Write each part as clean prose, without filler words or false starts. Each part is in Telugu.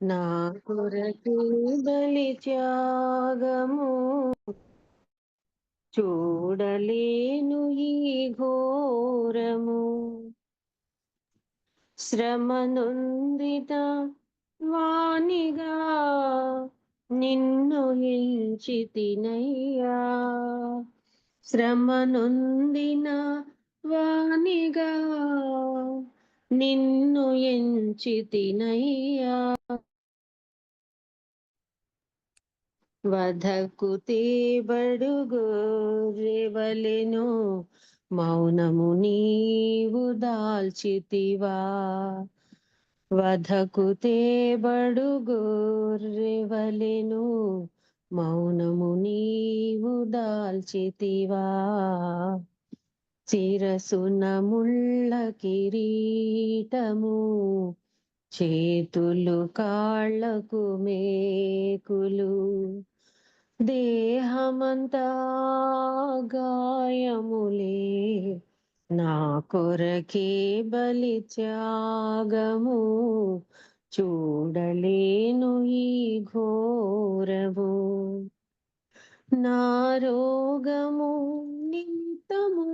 నా కొరకే బలి త్యాగము చూడలేను ఈ ఘోరము. శ్రమ నొందిత వానిగా నిన్ను ఎంచితినయ్యా. శ్రమ నొందిన వానిగా నిన్ను ఎంచితినయ్యా. వధకు తేబడు గొర్రెవలెను మౌనము నీవు దాల్చితివా. వధకు తేబడు గొర్రెవలెను మౌనము నీవు దాల్చితివా. శిరసున ముళ్ళ కిరీటము చేతులు కాళ్ళకు మేకులు దేహమంతా గాయములే నా కొరకే బలి త్యాగము చూడలేను ఈ ఘోరము. నా రోగము నిమిత్తము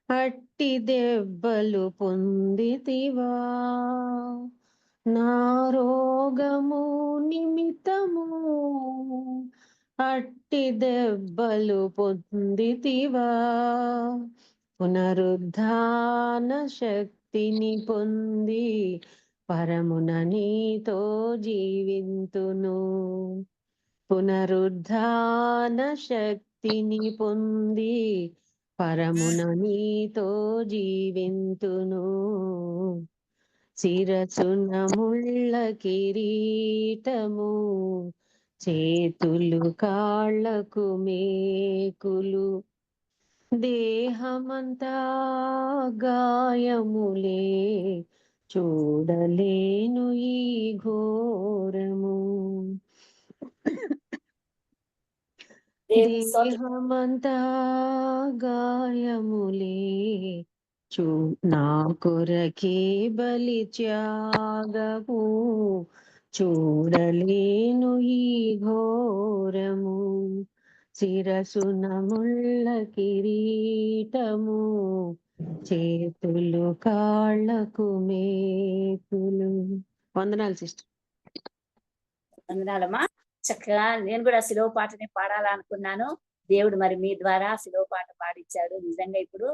అట్టి దెబ్బలు పొందితివా. నా రోగము నిమిత్తము అట్టి దెబ్బలు పొందితివా. పునరుద్ధాన శక్తిని పొంది పరమున నీతో జీవింతును. పునరుద్ధాన శక్తిని పొంది పరమున నీతో జీవింతును. శిరసున ముళ్ళ కిరీటము చేతులు కాళ్ళకు మేకులు దేహమంతా గాయములే చూడలేను ఈ ఘోరము. దేహమంతా గాయములే నా కొరకే బలి త్యాగము చూడలేను ఈ ఘోరము. శిరసున ముళ్ళ కిరీటము చేతులు కాళ్ళకు మేకులు. వందనాలు సిస్టర్. వందనాలమ్మా. చక్కగా నేను కూడా శిలువ పాటని పాడాలనుకున్నాను. దేవుడు మరి మీ ద్వారా శిలువ పాట పాడించాడు. నిజంగా ఇప్పుడు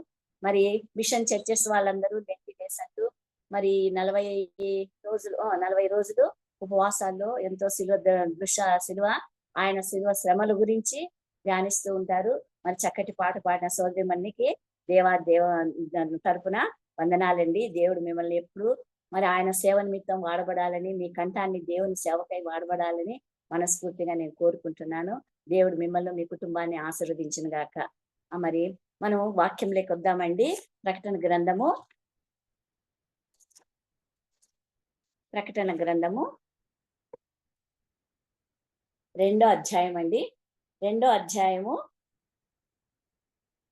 మరి మిషన్ చర్చెస్ వాళ్ళందరూ డేస్ అంటూ మరి 40 రోజులు ఉపవాసాల్లో ఎంతో శిలువ ఆయన శిలువ శ్రమల గురించి ధ్యానిస్తూ ఉంటారు. మరి చక్కటి పాట పాడిన సోదరిమణికి దేవ తరపున వందనాలండి. దేవుడు మిమ్మల్ని ఎప్పుడు మరి ఆయన సేవ నిమిత్తం వాడబడాలని, మీ కంఠాన్ని దేవుని సేవకై వాడబడాలని మనస్ఫూర్తిగా నేను కోరుకుంటున్నాను. దేవుడు మిమ్మల్ని మీ కుటుంబాన్ని ఆశీర్వదించును గాక. మరి మనం వాక్యంలోకి వద్దామండి. ప్రకటన గ్రంథము 2వ అధ్యాయం అండి. 2వ అధ్యాయము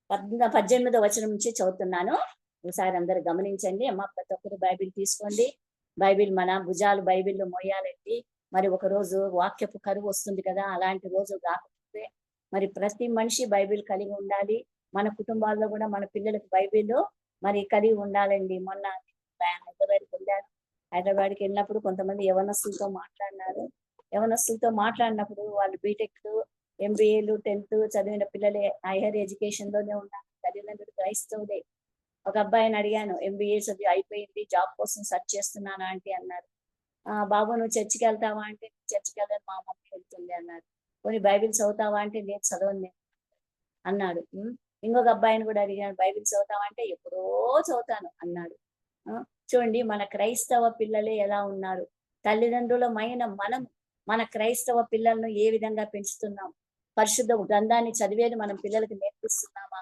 18వ వచనం నుంచి చదువుతున్నాను. ఒకసారి అందరు గమనించండి. అమ్మ ప్రతి ఒక్కరు బైబిల్ తీసుకోండి. బైబిల్ మన భుజాలు బైబిల్లో మోయాలండి. మరి ఒక రోజు వాక్యపు కరువు వస్తుంది కదా, అలాంటి రోజు కాకపోతే మరి ప్రతి మనిషి బైబిల్ కలిగి ఉండాలి. మన కుటుంబాల్లో కూడా మన పిల్లలకు బైబిల్ మరి కలిగి ఉండాలండి. మొన్న హైదరాబాద్కి వెళ్ళాను. హైదరాబాద్కి వెళ్ళినప్పుడు కొంతమంది యవనస్తులతో మాట్లాడినప్పుడు వాళ్ళు బీటెక్, ఎంబీఏలు, 10th చదివిన పిల్లలే హైయర్ ఎడ్యుకేషన్ లోనే ఉన్నారు. తల్లిదండ్రులు క్రైస్తవులే. ఒక అబ్బాయిని అడిగాను, ఎంబీఏ చదివి అయిపోయింది, జాబ్ కోసం సెర్చ్ చేస్తున్నాను ఆంటీ అన్నారు. బాబు నువ్వు చర్చికి వెళ్తావా అంటే, చర్చికి వెళ్ళాను, మా మమ్మీ వెళ్తుంది అన్నారు. కొన్ని బైబిల్ చదువుతావా అంటే, నేను చదవను అన్నాడు. ఇంకొక అబ్బాయిని కూడా అడిగాను, బైబిల్ చదువుతావా అంటే, ఎప్పుడో చదువుతాను అన్నాడు. చూడండి మన క్రైస్తవ పిల్లలే ఎలా ఉన్నారు. తల్లిదండ్రులమైన మనం మన క్రైస్తవ పిల్లలను ఏ విధంగా పెంచుతున్నాం? పరిశుద్ధ గ్రంథాన్ని చదివేది మనం పిల్లలకి నేర్పిస్తున్నామా?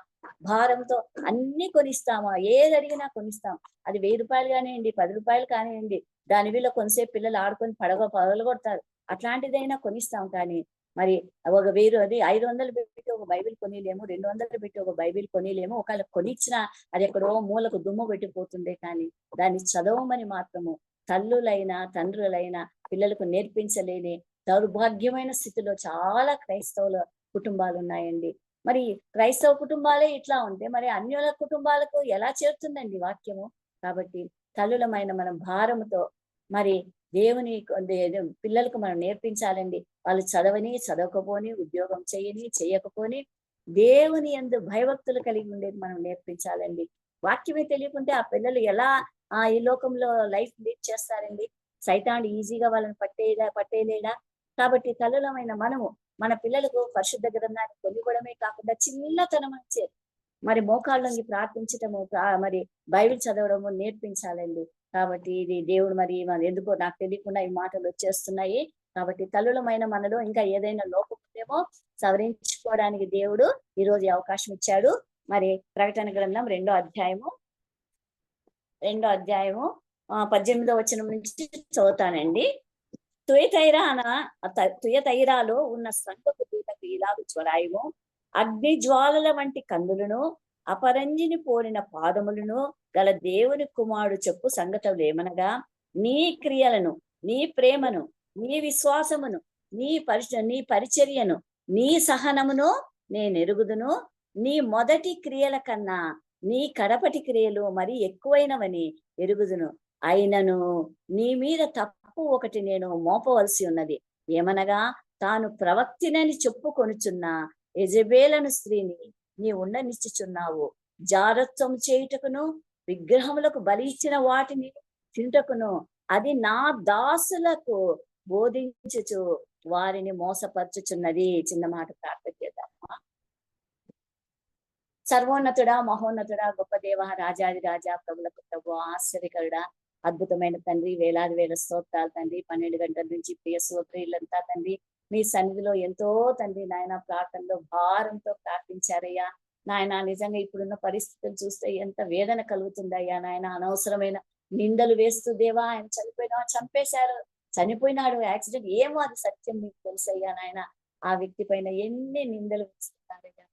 భారంతో అన్ని కొనిస్తామా? ఏది అడిగినా కొనిస్తాం. అది 1000 రూపాయలు కానివ్వండి, 10 రూపాయలు కానివ్వండి, దాని వీళ్ళు కొంతసేపు పిల్లలు ఆడుకొని పగలగొడతారు. అట్లాంటిదైనా కొనిస్తాం. కానీ మరి ఒక 500 పెట్టి ఒక బైబిల్ కొనిలేము, 200 పెట్టి ఒక బైబిల్ కొనిలేము. ఒకవేళ కొనిచ్చినా అది ఎక్కడో మూలకు దుమ్ము పెట్టిపోతుందే కానీ దాన్ని చదవమని మాత్రము తల్లులైన తండ్రులైన పిల్లలకు నేర్పించలేని దౌర్భాగ్యమైన స్థితిలో చాలా క్రైస్తవుల కుటుంబాలు ఉన్నాయండి. మరి క్రైస్తవ కుటుంబాలే ఇట్లా ఉంటే మరి అన్యుల కుటుంబాలకు ఎలా చేరుతుందండి వాక్యము? కాబట్టి తల్లులమైన మనం భారముతో మరి దేవుని పిల్లలకు మనం నేర్పించాలండి. వాళ్ళు చదవకపోని, ఉద్యోగం చేయకపోని దేవుని యందు భయభక్తులు కలిగి ఉండేది మనం నేర్పించాలండి. వాక్యమే తెలియకుంటే ఆ పిల్లలు ఎలా ఈ లోకంలో లైఫ్ లీడ్ చేస్తారండి? సైతానుడు ఈజీగా వాళ్ళని పట్టేయలేడా? కాబట్టి తల్లులమైన మనము మన పిల్లలకు పరిశుద్ధ గ్రంథాన్ని కొనివ్వడమే కాకుండా చిన్నతనం నుంచే మరి మోకాళ్ళొంగి ప్రార్థించటము, మరి బైబిల్ చదవడము నేర్పించాలండి. కాబట్టి ఇది దేవుడు మరి ఎందుకో నాకు తెలియకుండా ఈ మాటలు వచ్చేస్తున్నాయి. కాబట్టి తల్లులమైన మనలో ఇంకా ఏదైనా లోపం ఉందేమో సవరించుకోవడానికి దేవుడు ఈ రోజు అవకాశం ఇచ్చాడు. మరి ప్రకటన గ్రంథం 2వ అధ్యాయము 18వ వచనం నుంచి చదువుతానండి. తుయతైరాలో ఉన్న సంఘపు దూతకు ఇలాగు జ్వరాయము, అగ్ని జ్వాలల వంటి కన్నులను, అపరంజిని పోలిన పాదములను గల దేవుని కుమారుడు చెప్పు సంగతులు ఏమనగా, నీ క్రియలను, నీ ప్రేమను, నీ విశ్వాసమును, నీ పరిచర్యను, నీ సహనమును నేనెరుగుదును. నీ మొదటి క్రియల కన్నా నీ కడపటి క్రియలు మరి ఎక్కువైనవని ఎరుగుదును. అయినను నీ మీద తప్పు ఒకటి నేను మోపవలసి ఉన్నది. ఏమనగా, తాను ప్రవక్తినని చెప్పుకొనుచున్న యెజబేలను స్త్రీని నీ ఉండనిచ్చుచున్నావు. జారత్వం చేయుటకును, విగ్రహములకు బలి ఇచ్చిన వాటిని తింటకును అది నా దాసులకు బోధించుచు వారిని మోసపరచుచున్నది. చిన్న మాట ప్రార్థన చేద్దామా. సర్వోన్నతుడా, మహోన్నతుడా, గొప్ప దేవ, రాజాది రాజా, ప్రభులకు ప్రభు, ఆశ్చర్యకరుడా, అద్భుతమైన తండ్రి, వేలాది వేల స్తోత్రాలు తండ్రి. 12 గంటల నుంచి ప్రియ సోదరులంతా తండ్రి మీ సన్నిధిలో ఎంతో తండ్రి నాయన ప్రార్థనలో భారంతో ప్రార్థించారయ్యా. నాయన నిజంగా ఇప్పుడున్న పరిస్థితులు చూస్తే ఎంత వేదన కలుగుతుందయ్యా నాయన. అనవసరమైన నిందలు వేస్తూ దేవా ఆయన చనిపోయినాడు యాక్సిడెంట్, ఏమో అది సత్యం మీకు తెలుసయ్యా నాయన. ఆ వ్యక్తి పైన ఎన్ని నిందలు వేస్తున్నారయ్యా.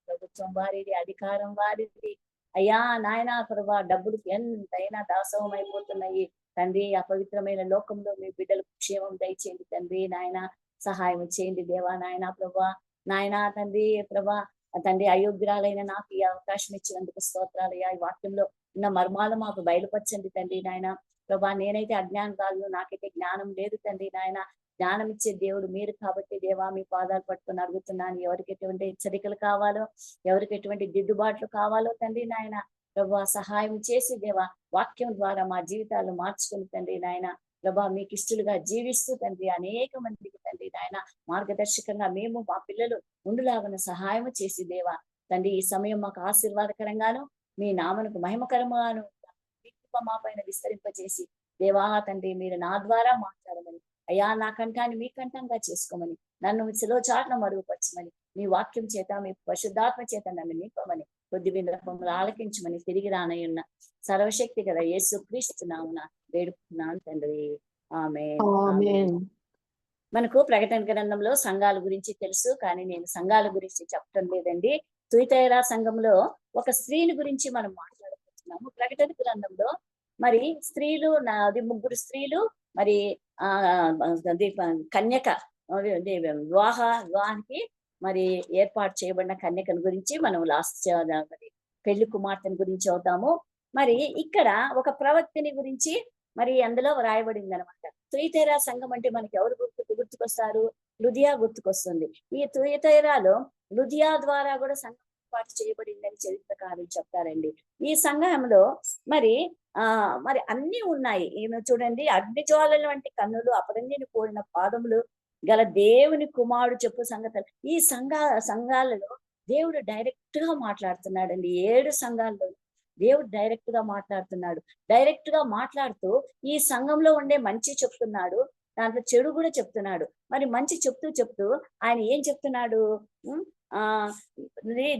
ప్రభుత్వం వారిది, అధికారం వారిది అయ్యా నాయన. ప్రభా డబ్బులు ఎంతైనా దాసోహం అయిపోతున్నాయి తండ్రి. అపవిత్రమైన లోకంలో మీ బిడ్డలకు క్షేమం దయచేయండి తండ్రి నాయన. సహాయం చేయండి దేవా నాయన. ప్రభా నాయన తండ్రి, ప్రభా తండ్రి, అయోగ్యురాలైన నాకు ఈ అవకాశం ఇచ్చినందుకు స్తోత్రాలయ్యా. ఈ వాక్యంలో ఉన్న మర్మాలు మాకు బయలుపరచండి తండ్రి నాయన. ప్రభా నేనైతే అజ్ఞానం, నాకైతే జ్ఞానం లేదు తండ్రి నాయన. జ్ఞానం ఇచ్చే దేవుడు మీరు కాబట్టి దేవా మీ పాదాలు పట్టుకొని అడుగుతున్నాను. ఎవరికి ఎటువంటి హెచ్చరికలు కావాలో, ఎవరికి ఎటువంటి దిద్దుబాట్లు కావాలో తండ్రి నాయన. ప్రభా సహాయం చేసి దేవా వాక్యం ద్వారా మా జీవితాలు మార్చుకుని తండ్రి నాయన. ప్రభా మీకు ఇష్టలుగా జీవిస్తూ తండ్రి అనేక మందికి తండ్రి నాయన మార్గదర్శకంగా మేము మా పిల్లలు ఉండులాగా సహాయం చేసి దేవా తండ్రి ఈ సమయం మాకు ఆశీర్వాదకరంగాను, మీ నామనకు మహిమకరంగాను మా పైన విస్తరింపజేసి దేవా తండ్రి మీరు నా ద్వారా మాట్లాడమని, అయ్యా నా కంఠాన్ని మీ కంఠంగా చేసుకోమని, నన్ను శిలో చాటున మరుగుపరచమని, మీ వాక్యం చేత మీ పరిశుద్ధాత్మ చేత నన్ను నింపమని, కొద్ది విన్నపములు ఆలకించమని తిరిగి రానయ్యున్న సర్వశక్తి గల యేసు క్రీస్తు నామమున వేడుకున్నాను తండ్రి. ఆమేన్. మనకు ప్రకటన గ్రంథంలో సంఘాల గురించి తెలుసు, కానీ నేను సంఘాల గురించి చెప్పడం లేదండి. తుయతైరా సంఘంలో ఒక స్త్రీని గురించి మనం మాట్లాడుకుంటున్నాము. ప్రకటన గ్రంథంలో మరి స్త్రీలు 3 స్త్రీలు మరి కన్యక వివాహానికి మరి ఏర్పాటు చేయబడిన కన్యకల గురించి మనం మరి పెళ్లి కుమార్తెని గురించి అవుతాము. మరి ఇక్కడ ఒక ప్రవక్తిని గురించి మరి అందులో వ్రాయబడింది అనమాట. తుయతైరా సంఘం అంటే మనకి ఎవరు గుర్తుకొస్తారు? లుదియా గుర్తుకొస్తుంది. ఈ తుయతైరాలో లుదియా ద్వారా కూడా సంఘం ఏర్పాటు చేయబడిందని చరిత్రకారులు చెప్తారండి. ఈ సంఘంలో మరి మరి అన్ని ఉన్నాయి. ఈమె చూడండి, అగ్నిజ్వాలల వంటి కన్నులు, అపరంజిని పోలిన పాదములు గల దేవుని కుమారుడు చెప్పు సంగతులు. ఈ సంఘాలలో దేవుడు డైరెక్ట్ గా మాట్లాడుతున్నాడండి. 7 సంఘాల్లో దేవుడు డైరెక్ట్ గా మాట్లాడుతున్నాడు. డైరెక్ట్ గా మాట్లాడుతూ ఈ సంఘంలో ఉండే మంచి చెప్తున్నాడు, దాంట్లో చెడు కూడా చెప్తున్నాడు. మరి మంచి చెప్తూ ఆయన ఏం చెప్తున్నాడు?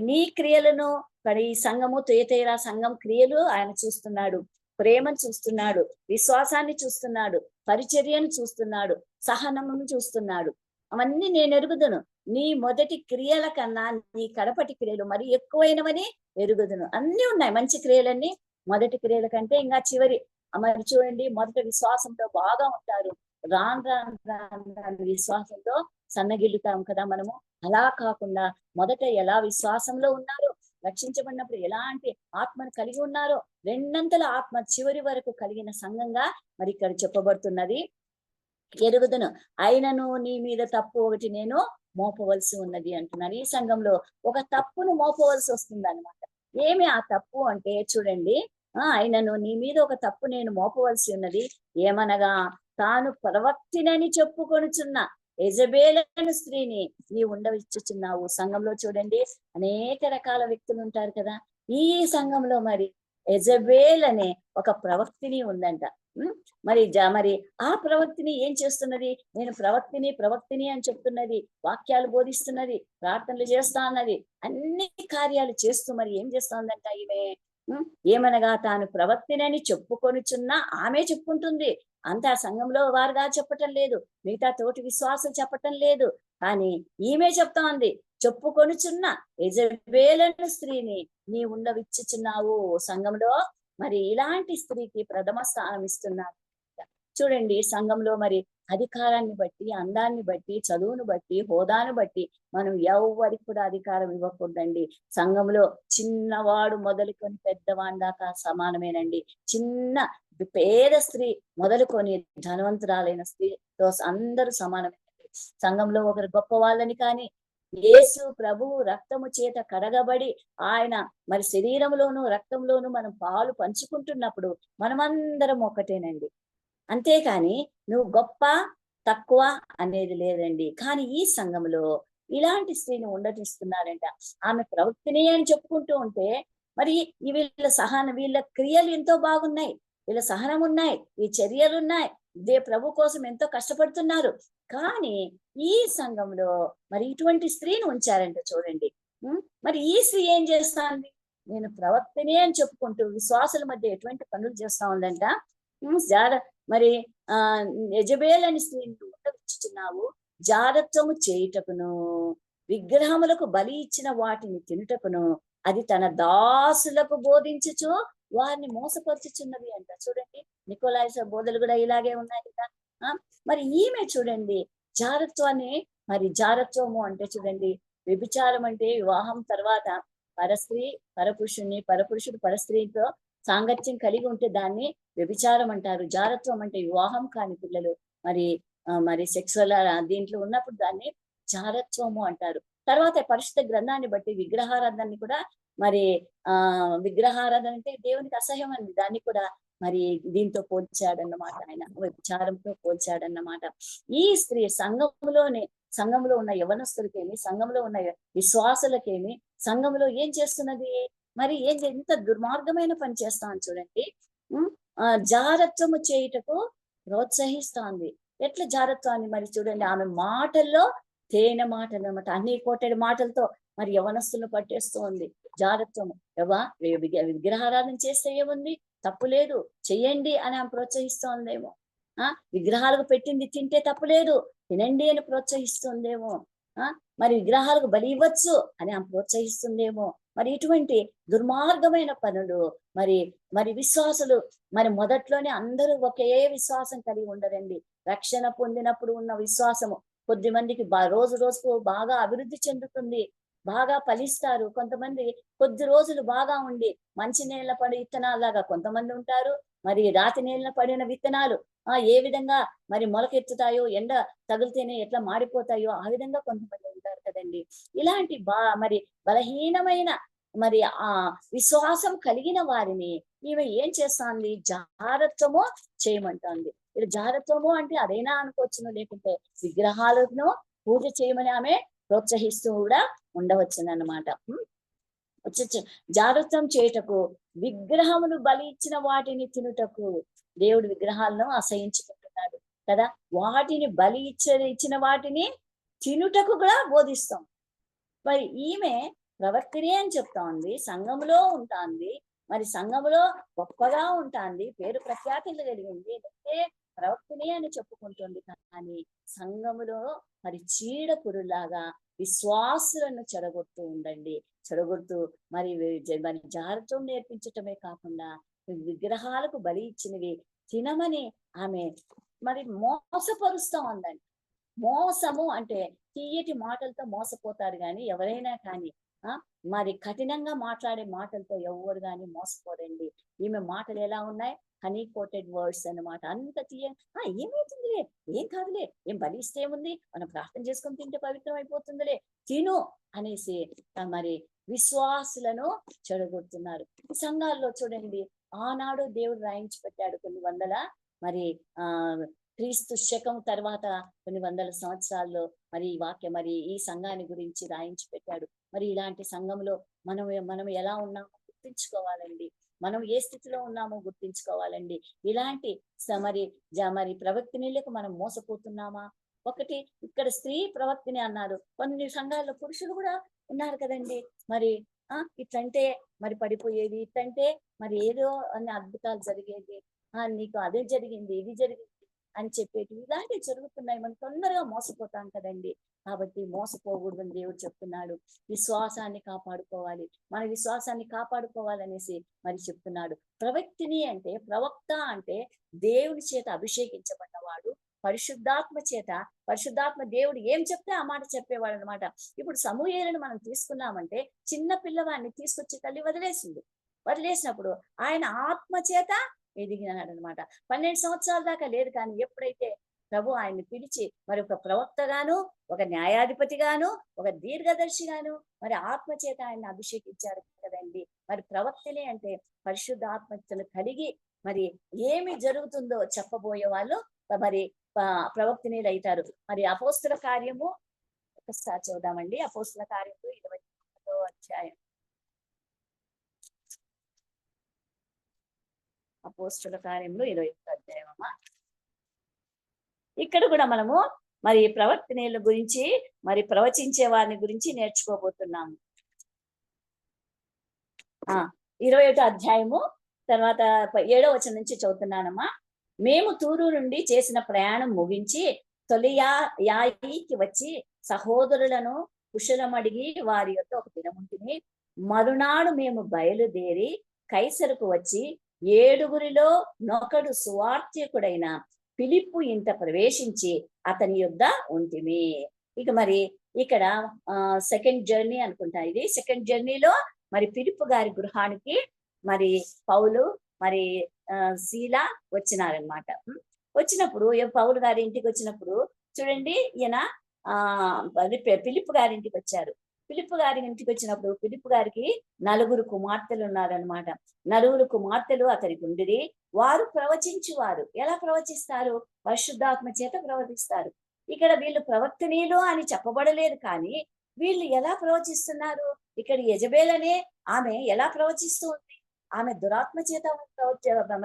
నీ క్రియలను మరి ఈ సంఘము తుయతైరా సంఘం క్రియలు ఆయన చూస్తున్నాడు, ప్రేమను చూస్తున్నాడు, విశ్వాసాన్ని చూస్తున్నాడు, పరిచర్యను చూస్తున్నాడు, సహనమును చూస్తున్నాడు. అవన్నీ నేను ఎరుగుదును. నీ మొదటి క్రియల కన్నా నీ కడపటి క్రియలు మరి ఎక్కువైనవని ఎరుగుదును. అన్ని ఉన్నాయి మంచి క్రియలన్నీ. మొదటి క్రియల కంటే ఇంకా చివరి మరి చూడండి, మొదట విశ్వాసంతో బాగా ఉంటారు, రాను రాను రాను రాను విశ్వాసంతో సన్నగిల్లుతాం కదా మనము. అలా కాకుండా మొదట ఎలా విశ్వాసంలో ఉన్నారో, రక్షించబడినప్పుడు ఎలాంటి ఆత్మను కలిగి ఉన్నారో, రెండంతల ఆత్మ చివరి వరకు కలిగిన సంఘంగా మరి ఇక్కడ చెప్పబడుతున్నది. ఎరుగుదును, అయినను నీ మీద తప్పు ఒకటి నేను మోపవలసి ఉన్నది అంటున్నారు. ఈ సంఘంలో ఒక తప్పును మోపవలసి వస్తుంది అనమాట. ఏమి ఆ తప్పు అంటే చూడండి, అయినను నీ మీద ఒక తప్పు నేను మోపవలసి ఉన్నది. ఏమనగా, తాను ప్రవక్తినని చెప్పుకొనుచున్న యెజబేలు స్త్రీని నీ ఉండవిచ్చుచున్నావు. సంఘంలో చూడండి, అనేక రకాల వ్యక్తులు ఉంటారు కదా. ఈ సంఘంలో మరి యెజబేల్ అనే ఒక ప్రవక్తిని ఉందంట. మరి ఆ ప్రవక్తిని ఏం చేస్తున్నది? నేను ప్రవక్తిని అని చెప్తున్నది, వాక్యాలు బోధిస్తున్నది, ప్రార్థనలు చేస్తా అన్నది, అన్ని కార్యాలు చేస్తూ మరి ఏం చేస్తా ఉందంట ఈమె. ఏమనగా, తాను ప్రవక్తినని చెప్పుకొనుచున్న ఆమె చెప్పుకుంటుంది. అంతా సంఘంలో వారుగా చెప్పటం లేదు, మిగతా తోటి విశ్వాసం చెప్పటం లేదు, కానీ ఈమె చెప్తా ఉంది, చెప్పుకొనుచున్న యెజబేలు స్త్రీని నీ ఉండవిచ్చుచున్నావు. సంఘంలో మరి ఇలాంటి స్త్రీకి ప్రథమ స్థానం ఇస్తున్నారు. చూడండి, సంఘంలో మరి అధికారాన్ని బట్టి, అందాన్ని బట్టి, చదువును బట్టి, హోదాను బట్టి మనం ఎవరికి కూడా అధికారం ఇవ్వకూడదండి. సంఘంలో చిన్నవాడు మొదలుకొని పెద్దవాడి దాకా సమానమేనండి. చిన్న పేద స్త్రీ మొదలుకొని ధనవంతురాలైన స్త్రీతో అందరూ సమానమేనండి. సంఘంలో ఒకరు గొప్ప వాళ్ళని కానీ, యేసు ప్రభు రక్తము చేత కడగబడి ఆయన మరి శరీరంలోను రక్తంలోను మనం పాలు పంచుకుంటున్నప్పుడు మనమందరం ఒకటేనండి. అంతేకాని నువ్వు గొప్ప తక్కువ అనేది లేదండి. కానీ ఈ సంఘంలో ఇలాంటి స్త్రీని ఉండటిస్తున్నారంట. ఆమె ప్రవక్తిని అని చెప్పుకుంటూ ఉంటే మరి వీళ్ళ క్రియలు ఎంతో బాగున్నాయి, వీళ్ళ సహనం ఉన్నాయి, ఈ చర్యలు ఉన్నాయి, ప్రభు కోసం ఎంతో కష్టపడుతున్నారు. కానీ ఈ సంఘంలో మరి ఇటువంటి స్త్రీని ఉంచారంట చూడండి. మరి ఈ స్త్రీ ఏం చేస్తాంది? నేను ప్రవక్తిని అని చెప్పుకుంటూ విశ్వాసుల మధ్య ఎటువంటి పనులు చేస్తా ఉందంట. మరి యెజబేలు అని స్త్రీని ఉండవిచ్చుచున్నావు, జారత్వము చేయుటకును, విగ్రహములకు బలి ఇచ్చిన వాటిని తినుటకును, అది తన దాసులకు బోధించుచు వారిని మోసపరుచుచున్నది అంట. చూడండి, నికోలాయిస బోధలు కూడా ఇలాగే ఉన్నాయి కదా. మరి ఈమె చూడండి జారత్వము అంటే చూడండి, వ్యభిచారం అంటే వివాహం తర్వాత పరపురుషుడు పరస్త్రీతో సాంగత్యం కలిగి ఉంటే దాన్ని వ్యభిచారం అంటారు. జారత్వం అంటే వివాహం కాని పిల్లలు మరి సెక్సువల్ దీంట్లో ఉన్నప్పుడు దాన్ని జారత్వము అంటారు. తర్వాత పరిశుద్ధ గ్రంథాన్ని బట్టి విగ్రహారాధనని కూడా మరి విగ్రహారాధన అంటే దేవునికి అసహ్యం అండి, దాన్ని కూడా మరి దీంతో పోల్చాడన్నమాట, ఆయన వ్యభిచారంతో పోల్చాడన్నమాట. ఈ స్త్రీ సంఘంలో ఉన్న యవనస్తులకేమి, సంఘంలో ఉన్న విశ్వాసులకేమి, సంఘంలో ఏం చేస్తున్నది? మరి ఎంత దుర్మార్గమైన పని చేస్తాను చూడండి. జారత్వము చేయుటకు ప్రోత్సహిస్తోంది. ఎట్లా జారత్వాన్ని మరి చూడండి, ఆమె మాటల్లో తేనె మాటలు అనమాట, అన్ని కోటడి మాటలతో మరి యవనస్తులను పట్టేస్తూ ఉంది. జారత్వము విగ్రహారాధన చేస్తే ఏముంది, తప్పు లేదు, చెయ్యండి అని ఆమె ప్రోత్సహిస్తోందేమో. విగ్రహాలకు పెట్టింది తింటే తప్పులేదు, తినండి అని ప్రోత్సహిస్తుందేమో. మరి విగ్రహాలకు బలి ఇవ్వచ్చు అని ఆమె ప్రోత్సహిస్తుందేమో. మరి ఇటువంటి దుర్మార్గమైన పనులు మరి విశ్వాసులు మరి మొదట్లోనే అందరూ ఒకే విశ్వాసం కలిగి ఉండరండి. రక్షణ పొందినప్పుడు ఉన్న విశ్వాసము కొద్ది మందికి రోజు రోజుకు బాగా అభివృద్ధి చెందుతుంది, బాగా ఫలిస్తారు. కొంతమంది కొద్ది రోజులు బాగా ఉండి మంచి నేల పడి విత్తనాలాగా కొంతమంది ఉంటారు. మరి రాతి నేల పడిన విత్తనాలు ఏ విధంగా మరి మొలకెత్తుతాయో, ఎండ తగిలితేనే ఎట్లా మాడిపోతాయో ఆ విధంగా కొంతమంది ఉంటారు కదండి. ఇలాంటి మరి బలహీనమైన మరి విశ్వాసం కలిగిన వారిని ఈమె ఏం చేస్తాంది? జారత్వము చేయమంటోంది. ఇది జారత్వము అంటే అదైనా అనుకోవచ్చును, లేకుంటే విగ్రహాలను పూజ చేయమని ఆమె ప్రోత్సహిస్తూ కూడా ఉండవచ్చునన్నమాట. జారత్వం చేయుటకు, విగ్రహమును బలి ఇచ్చిన వాటిని తినుటకు. దేవుడు విగ్రహాలను అసహించుకుంటున్నాడు కదా, వాటిని బలి ఇచ్చిన వాటిని తినుటకు కూడా బోధిస్తాం. మరి ఈమె ప్రవర్తిని అని చెప్తా ఉంది, సంఘంలో ఉంటాంది, మరి సంఘంలో గొప్పగా ఉంటాంది, పేరు ప్రఖ్యాతులు కలిగింది, అంటే ప్రవక్తిని అని చెప్పుకుంటుంది. కానీ సంఘములో మరి చీడపురులాగా విశ్వాసులను చెడగొడుతూ ఉండండి. చెడగొడుతూ మరి జారత్వం నేర్పించటమే కాకుండా విగ్రహాలకు బలి ఇచ్చినవి తినమని ఆమె మరి మోసపరుస్తా ఉందండి. మోసము అంటే తీయటి మాటలతో మోసపోతారు గాని ఎవరైనా కానీ మరి కఠినంగా మాట్లాడే మాటలతో ఎవరు గాని మోసపోరండి. ఈమె మాటలు ఎలా ఉన్నాయి? హనీ కోటెడ్ వర్డ్స్ అన్నమాట. అంత ఏమైతుందిలే, ఏం కాదులే, ఏం బలి ఇస్తే ఏముంది, మనం ప్రార్థన చేసుకొని తింటే పవిత్రం అయిపోతుందిలే, తిను అనేసి మరి విశ్వాసులను చెడగొడుతున్నారు. సంఘాల్లో చూడండి, ఆనాడు దేవుడు రాయించి పెట్టాడు కొన్ని వందల మరి ఆ క్రీస్తు శకం తర్వాత కొన్ని వందల సంవత్సరాల్లో మరి ఈ వాక్యం మరి ఈ సంఘాన్ని గురించి రాయించి పెట్టాడు. మరి ఇలాంటి సంఘంలో మనం ఎలా ఉన్నామో గుర్తించుకోవాలండి. మనం ఏ స్థితిలో ఉన్నామో గుర్తించుకోవాలండి. ఇలాంటి మరి ప్రవక్తినిలకు మనం మోసపోతున్నామా? ఒకటి ఇక్కడ స్త్రీ ప్రవక్తిని అన్నారు, కొన్ని సంఘాల్లో పురుషులు కూడా ఉన్నారు కదండి. మరి ఇట్లంటే మరి పడిపోయేది, ఇట్లంటే మరి ఏదో అన్ని అద్భుతాలు జరిగేది, నీకు అదే జరిగింది, ఇది జరిగింది అని చెప్పేటి ఇలాంటివి జరుగుతున్నాయి. మనం తొందరగా మోసపోతాం కదండి. కాబట్టి మోసపోకూడదని దేవుడు చెప్తున్నాడు. విశ్వాసాన్ని కాపాడుకోవాలి, మన విశ్వాసాన్ని కాపాడుకోవాలనేసి మరి చెప్తున్నాడు. ప్రవక్తిని అంటే, ప్రవక్త అంటే దేవుని చేత అభిషేకించబడ్డవాడు, పరిశుద్ధాత్మ దేవుడు ఏం చెప్తే ఆ మాట చెప్పేవాడు అనమాట. ఇప్పుడు సమూయేలును మనం తీసుకున్నామంటే, చిన్న పిల్లవాడిని తీసుకొచ్చి తల్లి వదిలేసినప్పుడు ఆయన ఆత్మ చేత ఎదిగినాడు అనమాట. 12 సంవత్సరాల దాకా లేదు, కానీ ఎప్పుడైతే ప్రభు ఆయన్ని పిలిచి మరి ఒక ప్రవక్తగాను, ఒక న్యాయాధిపతిగాను, ఒక దీర్ఘదర్శిగాను మరి ఆత్మ చేత ఆయన అభిషేకించారు కదండి. మరి ప్రవక్తలే అంటే పరిశుద్ధాత్మను కలిగి మరి ఏమి జరుగుతుందో చెప్పబోయే వాళ్ళు మరి ప్రవక్తనీలు అవుతారు. మరి అపోస్తుల కార్యము ఒకసారి చూద్దామండి. అపోస్తుల కార్యము 21వ అధ్యాయం. అపోస్తుల కార్యంలో 21వ అధ్యాయం అమ్మా. ఇక్కడ కూడా మనము మరి ప్రవక్తనీయుల గురించి మరి ప్రవచించే వారిని గురించి నేర్చుకోబోతున్నాము. 21వ అధ్యాయము తర్వాత 7వ వచనం నుంచి చదువుతున్నానమ్మా. మేము తూరు నుండి చేసిన ప్రయాణం ముగించి తొలియాయికి వచ్చి సహోదరులను కుశలమడిగి వారి యొక్క ఒక దినముంటిని. మరునాడు మేము బయలుదేరి కైసరుకు వచ్చి 7గురిలో నొకడు సువార్తికుడైన ఫిలిప్పు ఇంట ప్రవేశించి అతని యొద్ద ఉంటిమి. ఇక మరి ఇక్కడ సెకండ్ జర్నీ అనుకుంటా, ఇది సెకండ్ జర్నీలో మరి ఫిలిప్పు గారి గృహానికి మరి పౌలు మరి శీల వచ్చినారనమాట. వచ్చినప్పుడు పౌలు గారి ఇంటికి వచ్చినప్పుడు చూడండి, ఈయన ఫిలిప్పు గారి ఇంటికి వచ్చారు. ఫిలిప్పు గారి ఇంటికి వచ్చినప్పుడు ఫిలిప్పు గారికి 4 కుమార్తెలు ఉన్నారనమాట. 4 కుమార్తెలు అతనికి ఉండిరి. వారు ప్రవచించువారు. ఎలా ప్రవచిస్తారు? పరిశుద్ధాత్మ చేత ప్రవచిస్తారు. ఇక్కడ వీళ్ళు ప్రవక్తనీయులు అని చెప్పబడలేదు, కానీ వీళ్ళు ఎలా ప్రవచిస్తున్నారు? ఇక్కడ యెజబెల్ అనే ఆమె ఎలా ప్రవచిస్తూ ఉంది? ఆమె దురాత్మ చేత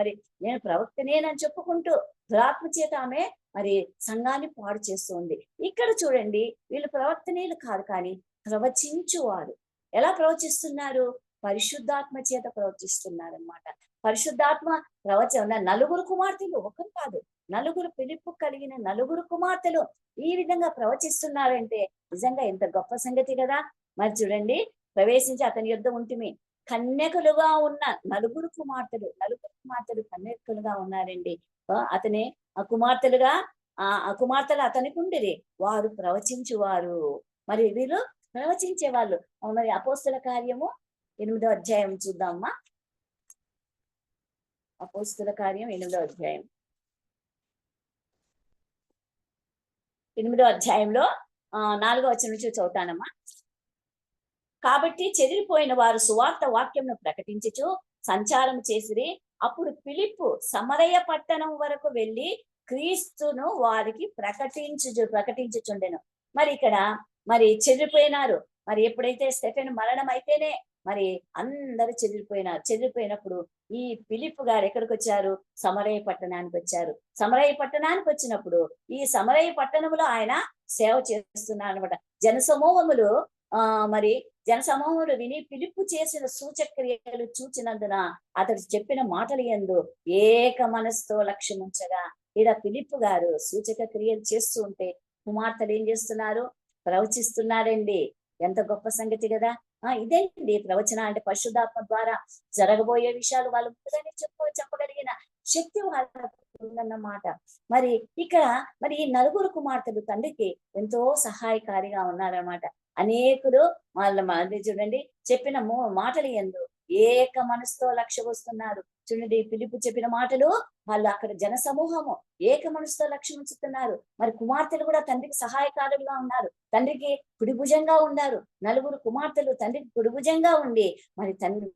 మరి నేను ప్రవక్తనేనని చెప్పుకుంటూ దురాత్మ చేత ఆమె మరి సంఘాన్ని పాడు చేస్తుంది. ఇక్కడ చూడండి, వీళ్ళు ప్రవక్తనీయులు కాదు, కానీ ప్రవచించువారు. ఎలా ప్రవచిస్తున్నారు? పరిశుద్ధాత్మ చేత ప్రవచిస్తున్నారు అనమాట. పరిశుద్ధాత్మ 4 కుమార్తెలు, ఒకరు కాదు, 4 ఫిలిప్పు కలిగిన 4 కుమార్తెలు ఈ విధంగా ప్రవచిస్తున్నారంటే నిజంగా ఎంత గొప్ప సంగతి కదా. మరి చూడండి, ప్రవేశించి అతని యొద్ద ఉంటిమి. కన్యకులుగా ఉన్న 4 కుమార్తెలు కన్యకులుగా ఉన్నారండి. అతని కుమార్తెలుగా ఆ కుమార్తెలు అతనికి ఉండిరి. వారు ప్రవచించువారు. మరి వీరు ప్రవచించే వాళ్ళు. మరి అపోస్తుల కార్యము 8వ అధ్యాయం చూద్దామా. అపోస్తుల కార్యం 8వ అధ్యాయం. 8వ అధ్యాయంలో 4వ వచనం నుంచి చదువుతానమ్మా. కాబట్టి చెదిరిపోయిన వారు సువార్త వాక్యంను ప్రకటించుచు సంచారం చేసిరి. అప్పుడు ఫిలిప్పు సమరయ పట్టణం వరకు వెళ్ళి క్రీస్తును వారికి ప్రకటించుచుండెను. మరి ఇక్కడ మరి చెదిరిపోయినారు. మరి ఎప్పుడైతే స్టెఫెను మరణం అయితేనే మరి అందరూ చెదిరిపోయినప్పుడు ఈ ఫిలిప్పు గారు ఎక్కడికి వచ్చారు? సమరయ పట్టణానికి వచ్చారు. సమరయ పట్టణానికి వచ్చినప్పుడు ఈ సమరయ పట్టణంలో ఆయన సేవ చేస్తున్నారు అనమాట. జనసమూహములు విని ఫిలిప్పు చేసిన సూచక్రియలు చూచినందున అతడు చెప్పిన మాటలు యందు ఏక మనసుతో లక్ష్యముంచగా, ఇలా ఫిలిప్పు గారు సూచక క్రియలు చేస్తూ ఉంటే కుమార్తెలు ఏం చేస్తున్నారు? ప్రవచిస్తున్నారండి. ఎంత గొప్ప సంగతి కదా. ఇదేంటి ప్రవచన అంటే పరిశుద్ధాత్మ ద్వారా జరగబోయే విషయాలు వాళ్ళు ముందుగానే చెప్పగలిగిన శక్తి వాళ్ళకు ఉందన్నమాట. మరి ఇక్కడ మరి ఈ నలుగురు కుమార్తెలు తండ్రికి ఎంతో సహాయకారిగా ఉన్నారన్నమాట. అనేకులు వాళ్ళ చూడండి చెప్పిన మాటలు ఎందు ఏక మనసుతో లక్ష్య వస్తున్నారు. చూడండి పిలుపు చెప్పిన మాటలు వాళ్ళు అక్కడ జన సమూహము ఏక మనసుతో లక్ష్యం ఉంచుతున్నారు. మరి కుమార్తెలు కూడా తండ్రికి సహాయకారులుగా ఉన్నారు, తండ్రికి కుడిభుజంగా ఉన్నారు. నలుగురు కుమార్తెలు తండ్రికి కుడిభుజంగా ఉండి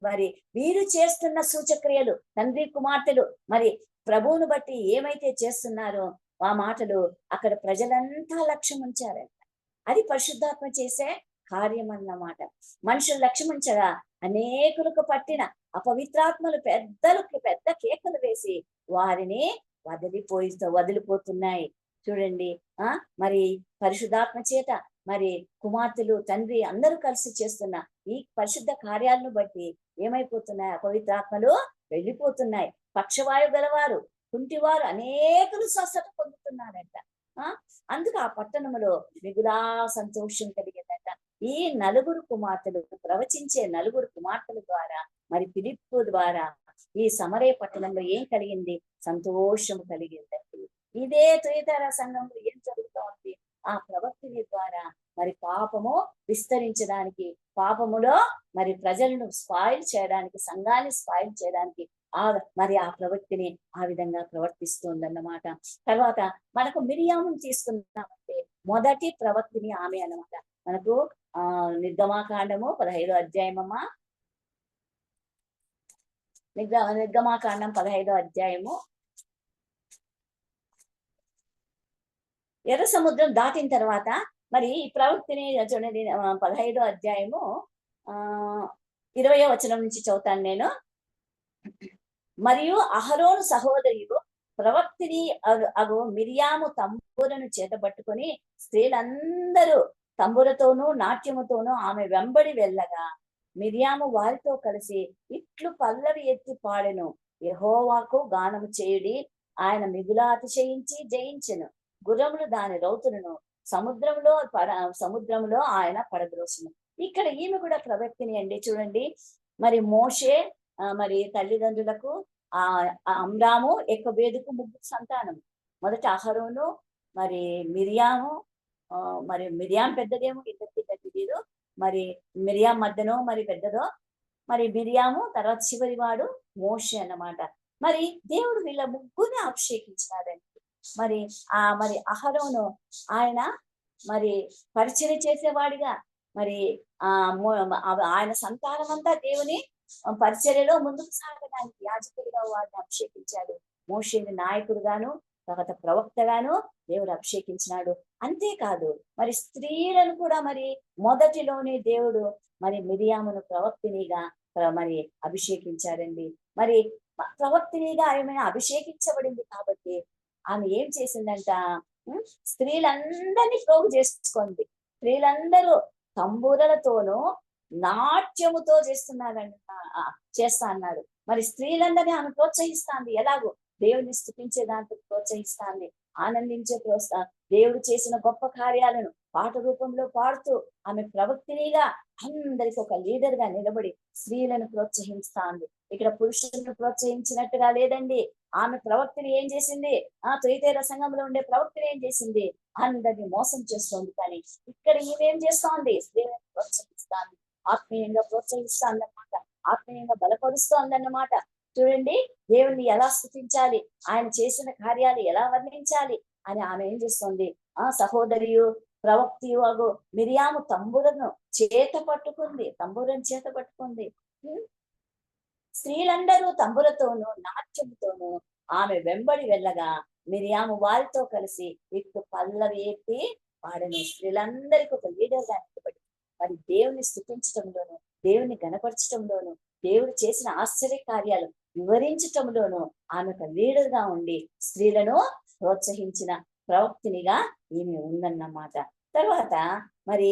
మరి వీరు చేస్తున్న సూచక్రియలు తండ్రి కుమార్తెలు మరి ప్రభువును బట్టి ఏమైతే చేస్తున్నారో ఆ మాటలు అక్కడ ప్రజలంతా లక్ష్యం ఉంచారంట. అది పరిశుద్ధాత్మ చేసే కార్యం అన్నమాట. మనుషులు లక్ష్యం ఉంచగా అనేకులకు పట్టిన అపవిత్రాత్మలు పెద్ద కేకలు వేసి వారిని వదిలిపోతున్నాయి. చూడండి మరి పరిశుద్ధాత్మ చేత మరి కుమార్తెలు తండ్రి అందరూ కలిసి చేస్తున్న ఈ పరిశుద్ధ కార్యాలను బట్టి ఏమైపోతున్నాయి? అపవిత్రాత్మలు వెళ్ళిపోతున్నాయి. పక్షవాయు గలవారు, కుంటివారు అనేకులు స్వస్థత పొందుతున్నారంట. అందుకు ఆ పట్టణంలో మిగులా సంతోషం కలిగిందంట. ఈ నలుగురు కుమార్తెలు ప్రవచించే నలుగురు కుమార్తెల ద్వారా మరి ఫిలిప్పు ద్వారా ఈ సమరయ పట్టణంలో ఏం కలిగింది? సంతోషం కలిగిందండి. ఇదే తుయతర సంఘంలో ఏం జరుగుతూ ఉంది? ఆ ప్రవక్తిని ద్వారా మరి పాపము విస్తరించడానికి, పాపములో మరి ప్రజలను స్పాయిల్ చేయడానికి, సంఘాన్ని స్పాయిల్ చేయడానికి మరి ఆ ప్రవక్తిని ఆ విధంగా ప్రవర్తిస్తుందన్నమాట. తర్వాత మనకు మిరియామును తీసుకున్నామంటే మొదటి ప్రవక్తిని ఆమె అన్నమాట. మనకు నిర్గమాకాండము 15వ అధ్యాయమమ్మా. నిర్గమాకాండం 15వ అధ్యాయము. ఎర్ర సముద్రం దాటిన తర్వాత మరి ఈ ప్రవక్తిని చూడండి 15వ అధ్యాయము 20వ వచనం నుంచి చదువుతాను నేను. మరియు అహరోను సహోదరియు ప్రవక్తిని అగు మిరియాము తంబురను చేతబట్టుకొని స్త్రీలందరూ తంబురతోనూ నాట్యముతోనూ ఆమె వెంబడి వెళ్ళగా మిరియాము వారితో కలిసి ఇట్లు పల్లవి ఎత్తి పాడెను. యెహోవాకు గానము చేయుడి, ఆయన మిగులా అతిశయించి జయించెను. గుర్రములు దాని రౌతులను సముద్రంలో ఆయన పడద్రోసును. ఇక్కడ ఈమె కూడా ప్రవక్తిని అండి. చూడండి మరి మోషే మరి తల్లిదండ్రులకు అమ్రాము ఎక్కబేదుకు ముగ్గురు సంతానం. మొదట అహరోను, మరి మిరియాము, మరి మిరియాం పెద్దదేమో, ఇద్దరికి తెలియదు. మరి మిరియాం మధ్యనో మరి పెద్దదో, మరి మిరియాము తర్వాత చివరి వాడు మోషే అన్నమాట. మరి దేవుడు వీళ్ళ ముగ్గురిని అభిషేకించినాడండి. మరి అహరోను ఆయన మరి పరిచయం చేసేవాడిగా మరి ఆయన సంతానం అంతా దేవుని పరిచర్యలో ముందుకు సాగడానికి యాజకుడిగా వారిని అభిషేకించాడు. మోషేని నాయకుడుగాను తర్వాత ప్రవక్తగాను దేవుడు అభిషేకించినాడు. అంతేకాదు మరి స్త్రీలను కూడా మరి మొదటిలోనే దేవుడు మరి మిరియామును ప్రవక్తినిగా మరి అభిషేకించారండి. మరి ప్రవక్తినిగా ఆమె అభిషేకించబడింది కాబట్టి ఆమె ఏం చేసిందంట? స్త్రీలందరినీ ప్రోగు చేసుకుంది. స్త్రీలందరూ తంబూరలతోనూ నాట్యముతో చేస్తా అన్నాడు. మరి స్త్రీలందరినీ ఆమె ప్రోత్సహిస్తాంది. ఎలాగో దేవుని స్తుతించే దాంట్లో ప్రోత్సహిస్తాంది, ఆనందించే దేవుడు చేసిన గొప్ప కార్యాలను పాట రూపంలో పాడుతూ ఆమె ప్రవక్తినిగా అందరికి ఒక లీడర్ గా నిలబడి స్త్రీలను ప్రోత్సహిస్తాంది. ఇక్కడ పురుషులను ప్రోత్సహించినట్టుగా లేదండి. ఆమె ప్రవక్తిని ఏం చేసింది? తుయతేర సంఘంలో ఉండే ప్రవక్తిని ఏం చేసింది? అందరినీ మోసం చేస్తోంది. కానీ ఇక్కడ ఈమెం చేస్తోంది? స్త్రీలను ప్రోత్సహిస్తాంది, ఆత్మీయంగా ప్రోత్సహిస్తాందన్నమాట, ఆత్మీయంగా బలపరుస్తోందన్నమాట. చూడండి దేవుణ్ణి ఎలా స్తుతించాలి, ఆయన చేసిన కార్యాలు ఎలా వర్ణించాలి అని ఆమె ఏం చేస్తుంది? సహోదరియు ప్రవక్తియు అగు మిరియాము తంబురను చేత పట్టుకుంది. స్త్రీలందరూ తంబురతోనూ నాట్యముతోనూ ఆమె వెంబడి వెళ్ళగా మిరియాము వారితో కలిసి ఇట్లు పల్లవి ఎత్తి పాడెను. స్త్రీలందరికీ ఒక లీడర్ గా నిలబడి మరి దేవుని స్తుతించటంలోను, దేవుని గణపరచటంలోను, దేవుడు చేసిన ఆశ్చర్య కార్యాలు వివరించటంలోను ఆమె ఒక లీడర్ గా ఉండి స్త్రీలను ప్రోత్సహించిన ప్రవక్తినిగా ఈమె ఉందన్నమాట. తర్వాత మరి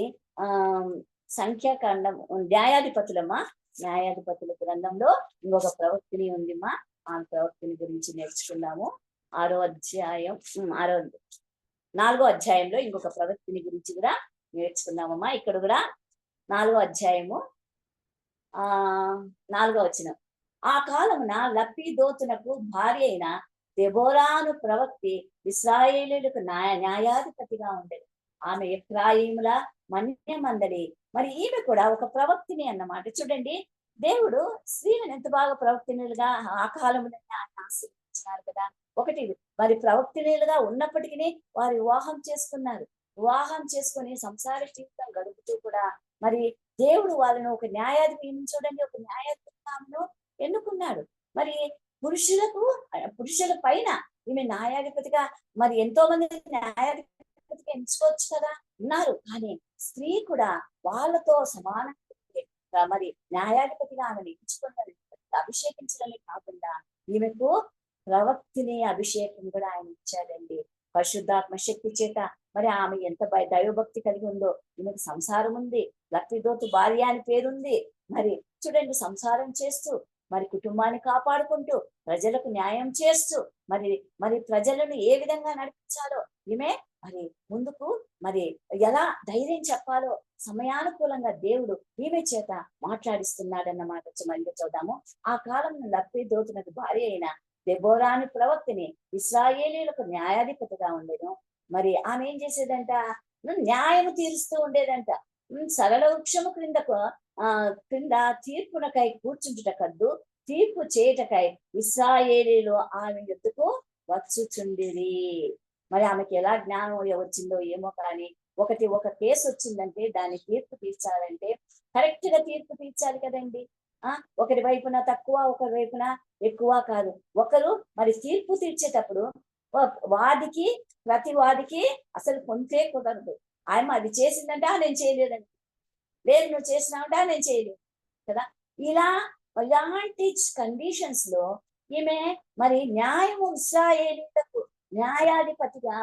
సంఖ్యాకాండం న్యాయాధిపతుల గ్రంథంలో ఇంకొక ప్రవక్తిని ఉందిమ్మా. ఆ ప్రవక్తిని గురించి నేర్చుకున్నాము. 4వ అధ్యాయంలో ఇంకొక ప్రవక్తిని గురించి కూడా నేర్చుకున్నామమ్మా. ఇక్కడ కూడా 4వ అధ్యాయము ఆ 4వ వచనం. ఆ కాలమున లప్పీదోతునకు భార్య అయిన దెబోరాను ప్రవక్తి ఇశ్రాయేలీయులకు న్యాయాధిపతిగా ఉండేది. ఆమె ఎఫ్రాయిముల మన్య మందలి. మరి ఈమె కూడా ఒక ప్రవక్తిని అన్నమాట. చూడండి, దేవుడు స్త్రీలను ఎంత బాగా ప్రవక్తినులుగా ఆ కాలంలో ఆశీర్వదించినారు కదా. ఒకటి, మరి ప్రవక్తినులుగా ఉన్నప్పటికీ వారు వివాహం చేసుకున్నారు. వివాహం చేసుకుని సంసార జీవితం గడుపుతూ కూడా మరి దేవుడు వాళ్ళను ఒక న్యాయాధిపతి, చూడండి, ఒక న్యాయాధిపతిను ఎన్నుకున్నాడు. మరి పురుషులకు పురుషుల పైన ఈమె న్యాయాధిపతిగా, మరి ఎంతో మంది న్యాయాధిపతిగా ఎంచుకోవచ్చు కదా, ఉన్నారు. కానీ స్త్రీ కూడా వాళ్ళతో సమానంగా మరి న్యాయాధిపతిగా ఆమెను ఎంచుకున్నది. అభిషేకించడమే కాకుండా ఈమెకు ప్రవక్తిని అభిషేకం కూడా ఆయన ఇచ్చాడండి. పరిశుద్ధాత్మ శక్తి చేత మరి ఆమె ఎంత దైవభక్తి కలిగి ఉందో. ఈమెకు సంసారం ఉంది, లప్పిదోతు భార్య అని పేరుంది. మరి చూడండి, సంసారం చేస్తూ మరి కుటుంబాన్ని కాపాడుకుంటూ ప్రజలకు న్యాయం చేస్తూ మరి మరి ప్రజలను ఏ విధంగా నడిపించాలో ఈమె మరి ముందుకు మరి ఎలా ధైర్యం చెప్పాలో సమయానుకూలంగా దేవుడు ఈమె చేత మాట్లాడిస్తున్నాడన్నమాట. మళ్ళీ చూద్దాము. ఆ కాలంలో లప్పిదోతునకు భార్య అయిన దెబోరాని ప్రవక్తిని ఇశ్రాయేలీయులకు న్యాయాధిపతిగా ఉండేను. మరి ఆమె ఏం చేసేదంట, న్యాయము తీరుస్తూ ఉండేదంట. సరళ వృక్షము క్రింద తీర్పునకై కూర్చుంటుట కద్దు, తీర్పు చేయుటకై ఇశ్రాయేలీయులు ఆమె యొద్దకు వచ్చుచుండిరి. మరి ఆమెకి ఎలా జ్ఞానం వచ్చిందో ఏమో, కానీ ఒక కేసు వచ్చిందంటే దాన్ని తీర్పు తీర్చాలంటే కరెక్ట్ గా తీర్పు తీర్చాలి కదండి. ఒకరి వైపున తక్కువ, ఒకరి వైపున ఎక్కువ కాదు. ఒకరు మరి తీర్పు తీర్చేటప్పుడు వాదికి ప్రతి వాదికి అసలు కొంతే కుదరదు. ఆమె అది చేసిందంటే నేను చేయలేదండి, లేదు నువ్వు చేసినావుంటా నేను చేయలేదు కదా. ఇలాంటి కండిషన్స్ లో ఈమె మరి న్యాయము ఇశ్రాయేలీయులకు న్యాయాధిపతిగా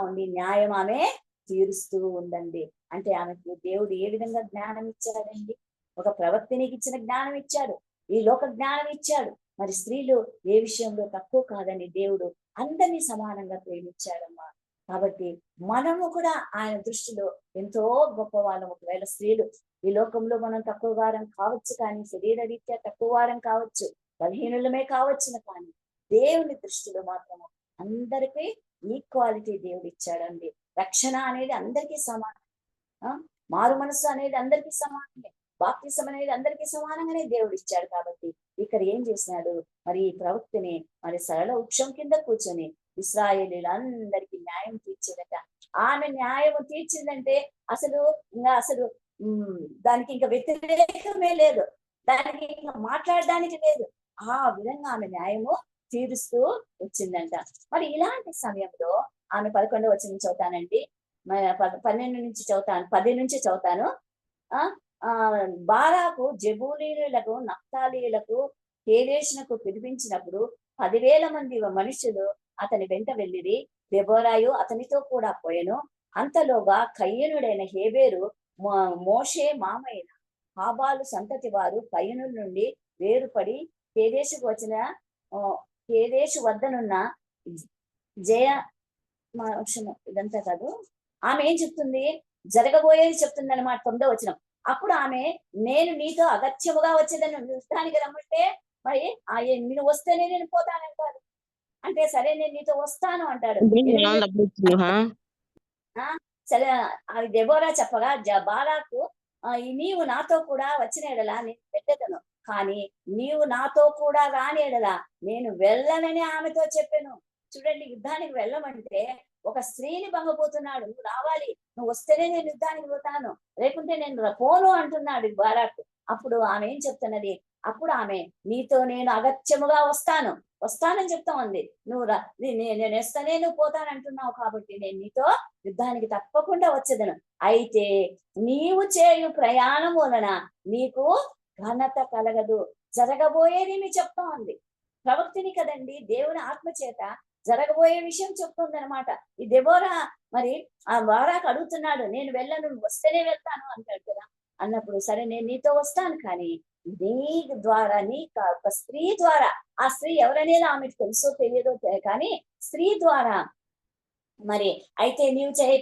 ఉండి న్యాయం ఆమె తీరుస్తూ ఉందండి. అంటే ఆమెకి దేవుడు ఏ విధంగా జ్ఞానం ఇచ్చాడండి? ఒక ప్రవక్తినికి ఇచ్చిన జ్ఞానం ఇచ్చాడు, ఈ లోక జ్ఞానం ఇచ్చాడు. మరి స్త్రీలు ఏ విషయంలో తక్కువ కాదని దేవుడు అందరినీ సమానంగా ప్రేమించాడమ్మా. కాబట్టి మనము కూడా ఆయన దృష్టిలో ఎంతో గొప్ప వాళ్ళం. ఒకవేళ స్త్రీలు ఈ లోకంలో మనం తక్కువ వారం కావచ్చు, కానీ శరీర రీత్యా తక్కువ వారం కావచ్చు, బలహీనులమే కావచ్చును, కానీ దేవుని దృష్టిలో మాత్రము అందరికీ ఈక్వాలిటీ దేవుడు ఇచ్చాడండి. రక్షణ అనేది అందరికీ సమానం, మారు మనస్సు అనేది అందరికీ సమానమే, బాప్తిసం అనేది అందరికీ సమానంగానే దేవుడు ఇచ్చాడు. కాబట్టి ఇక్కడ ఏం చేసినాడు, మరి ఈ ప్రవక్తిని మరి సరళ వృక్షం కింద కూర్చొని ఇశ్రాయేలీయులందరికీ న్యాయం తీర్చేదట. ఆమె న్యాయం తీర్చిందంటే అసలు దానికి ఇంకా వ్యతిరేకమే లేదు, దానికి ఇంకా మాట్లాడడానికి లేదు. ఆ విధంగా ఆమె న్యాయము తీరుస్తూ వచ్చిందంట. మరి ఇలాంటి సమయంలో ఆమె 11వ వచనం చదువుతానండి, 12 నుంచి చదువుతాను, 10 నుంచి చదువుతాను. బారాకు జెబూలీయులకు నఫ్తాలీయులకు కేదేశునకు పిలిపించినప్పుడు 10,000 మంది మనుషులు అతని వెంట వెళ్ళిరి. దెబోరాయు అతనితో కూడా పోయెను. అంతలోగా కయ్యనుడైన హేబేరు మోషే మామైన హాబాలు సంతతి వారు కయ్యను నుండి వేరుపడి కేదేశుకు వచ్చిన కేదేశు వద్దనున్న జయ ఇదంతా కాదు, ఆమె ఏం చెప్తుంది, జరగబోయేది చెప్తుంది అనమాట. 9వ వచనం. అప్పుడు ఆమె, నేను నీతో అగత్యముగా వచ్చేదని యుద్ధానికి రమ్మంటే మరి నువ్వు వస్తేనే నేను పోతానంటాడు. అంటే సరే నేను నీతో వస్తాను అంటాడు. సరే అది దెబోరా చెప్పగా బారాకు, నీవు నాతో కూడా వచ్చిన ఎడలా నేను పెట్టేదను, కానీ నీవు నాతో కూడా రాని ఎడలా నేను వెళ్ళనని ఆమెతో చెప్పాను. చూడండి, యుద్ధానికి వెళ్ళమంటే ఒక స్త్రీని భంగపోతున్నాడు. నువ్వు రావాలి, నువ్వు వస్తేనే నేను యుద్ధానికి పోతాను, లేకుంటే నేను పోను అంటున్నాడు బారాకు. అప్పుడు ఆమె ఏం చెప్తున్నది, అప్పుడు ఆమె, నీతో నేను అగత్యముగా వస్తానని చెప్తా ఉంది. నేను వస్తానే నువ్వు పోతానంటున్నావు, కాబట్టి నేను నీతో యుద్ధానికి తప్పకుండా వచ్చేదను. అయితే నీవు చేయు ప్రయాణం వలన నీకు ఘనత కలగదు. జరగబోయేది మీ చెప్తా ఉంది. ప్రవక్తిని కదండి, దేవుని ఆత్మ చేత జరగబోయే విషయం చెప్తుంది అనమాట. ఈ దెబోరా మరి ఆ బారాకు అడుగుతున్నాడు, నేను వెళ్ళను, వస్తేనే వెళ్తాను అంటాడు కదా. అన్నప్పుడు సరే నేను నీతో వస్తాను, కానీ నీ ద్వారా ఒక స్త్రీ ద్వారా, ఆ స్త్రీ ఎవరనేది ఆమెకు తెలుసో తెలియదో కానీ స్త్రీ ద్వారా మరి అయితే నీవు చేయ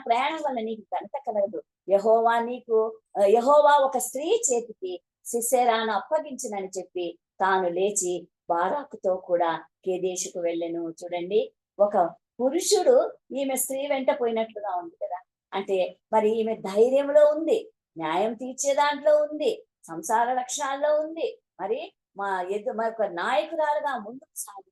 ప్రయాణం వల్ల నీకు ఘనత కలగదు. యెహోవా ఒక స్త్రీ చేతికి సిసెరాను అప్పగించినని చెప్పి తాను లేచి బారాకుతో కూడా కేదేశుకు వెళ్ళెను. చూడండి, ఒక పురుషుడు ఈమె స్త్రీ వెంట పోయినట్లుగా ఉంది కదా. అంటే మరి ఈమె ధైర్యంలో ఉంది, న్యాయం తీర్చే దాంట్లో ఉంది, సంసార లక్షణాల్లో ఉంది, మరి మరి ఒక నాయకురాలుగా ముందుకు సాగుతూ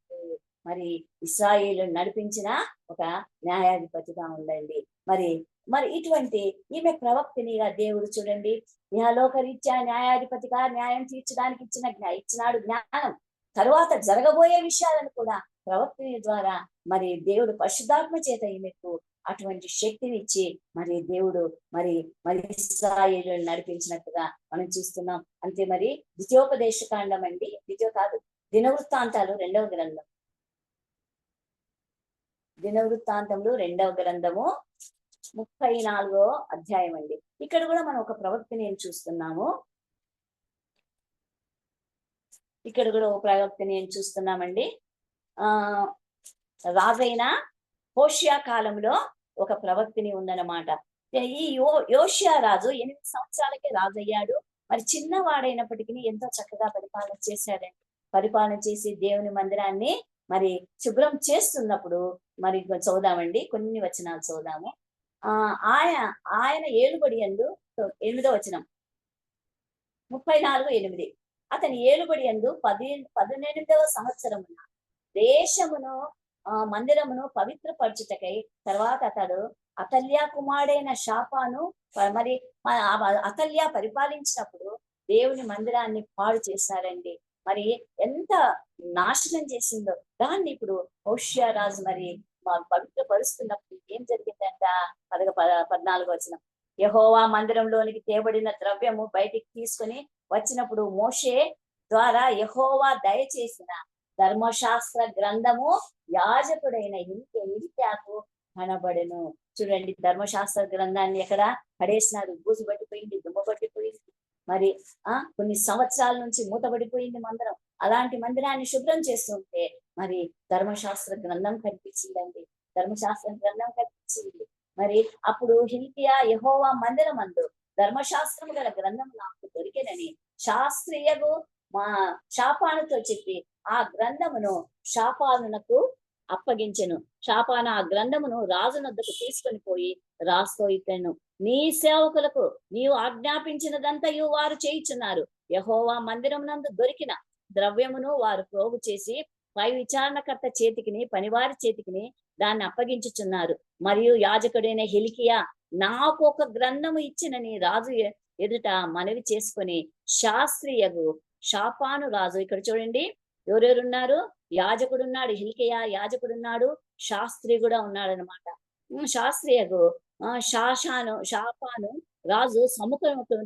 మరి ఇశ్రాయేలు నడిపించిన ఒక న్యాయాధిపతిగా ఉండండి. మరి మరి ఇటువంటి ఈమె ప్రవక్తినిగా దేవుడు చూడండి, ఇహలోక రీత్యా న్యాయాధిపతిగా న్యాయం తీర్చడానికి ఇచ్చినాడు జ్ఞానం. తరువాత జరగబోయే విషయాలను కూడా ప్రవక్తిని ద్వారా మరి దేవుడు పరిశుద్ధాత్మ చేత ఈమెకు అటువంటి శక్తిని ఇచ్చి మరి దేవుడు మరి మరి ఇశ్రాయేలును నడిపించినట్టుగా మనం చూస్తున్నాం. అంతే మరి ద్వితీయోపదేశ కాండం అండి, దినవృత్తాంతాలు 2వ గ్రంథం, దినవృత్తాంతములు 2వ గ్రంథము 34వ అధ్యాయం అండి. ఇక్కడ కూడా మనం ఒక ప్రవక్తిని చూస్తున్నాము. ఇక్కడ కూడా ఒక ప్రవక్తిని చూస్తున్నామండి. రాజైన హోషియా కాలంలో ఒక ప్రవక్తిని ఉందన్నమాట. ఈ యోషియా రాజు 8 సంవత్సరాలకే రాజు అయ్యాడు. మరి చిన్నవాడైనప్పటికీ ఎంతో చక్కగా పరిపాలన చేశాడండి. పరిపాలన చేసి దేవుని మందిరాన్ని మరి శుభ్రం చేస్తున్నప్పుడు మరి చదువుదామండి, కొన్ని వచనాలు చదువుదాము. ఆయన ఏలుబడి యందు 8వ వచనం 34:8 అతని ఏలుబడి యందు 18వ సంవత్సరమున దేశమును మందిరమును పవిత్రపరచుటకై తర్వాత అతడు అతల్యా కుమారుడైన షాపాను మరి అతల్యా పరిపాలించినప్పుడు దేవుని మందిరాన్ని పాడు చేశారండి. మరి ఎంత నాశనం చేసిందో దాన్ని ఇప్పుడు హోషియా రాజు మరి పవిత్రపరుస్తున్నప్పుడు ఏం జరిగిందంట? 14వ వచనం, యెహోవా మందిరంలోనికి తేబడిన ద్రవ్యము బయటికి తీసుకొని వచ్చినప్పుడు మోషే ద్వారా యెహోవా దయచేసిన ధర్మశాస్త్ర గ్రంథము యాజకుడైన హిల్కీయాకు కనబడెను. చూడండి, ధర్మశాస్త్ర గ్రంథాన్ని ఎక్కడ పడేసినారు? బూజు పట్టిపోయింది, దుమ్మ పట్టిపోయింది, మరి కొన్ని సంవత్సరాల నుంచి మూతపడిపోయింది మందిరం. అలాంటి మందిరాన్ని శుభ్రం చేస్తుంటే మరి ధర్మశాస్త్ర గ్రంథం కనిపించిందండి, ధర్మశాస్త్ర గ్రంథం కనిపించింది. మరి అప్పుడు హిల్కీయా యెహోవా మందిరమందు ధర్మశాస్త్రము గల గ్రంథం నాకు దొరికెనని శాస్త్రీయకు షాపానుతో చెప్పి ఆ గ్రంథమును షాపానునకు అప్పగించెను. షాపాను ఆ గ్రంథమును రాజునొద్దకు తీసుకొని పోయి రాజుతో ఇట్లెను, నీ సేవకులకు నీవు ఆజ్ఞాపించినదంతయు వారు చేయుచున్నారు. యెహోవా మందిరమునందు దొరికిన ద్రవ్యమును వారు ప్రోగు చేసి పై విచారణకర్త చేతికిని పనివారి చేతికిని దాన్ని అప్పగించుచున్నారు. మరియు యాజకుడైన హిల్కీయా నాకు ఒక గ్రంథము ఇచ్చినని రాజు ఎదుట మనవి చేసుకొని శాస్త్రీయగు షాపాను రాజు, ఇక్కడ చూడండి ఎవరెవరున్నారు? యాజకుడున్నాడు, హిల్కీయా యాజకుడున్నాడు, శాస్త్రి కూడా ఉన్నాడు అనమాట. శాస్త్రియకు షాపాను రాజు సముఖముకు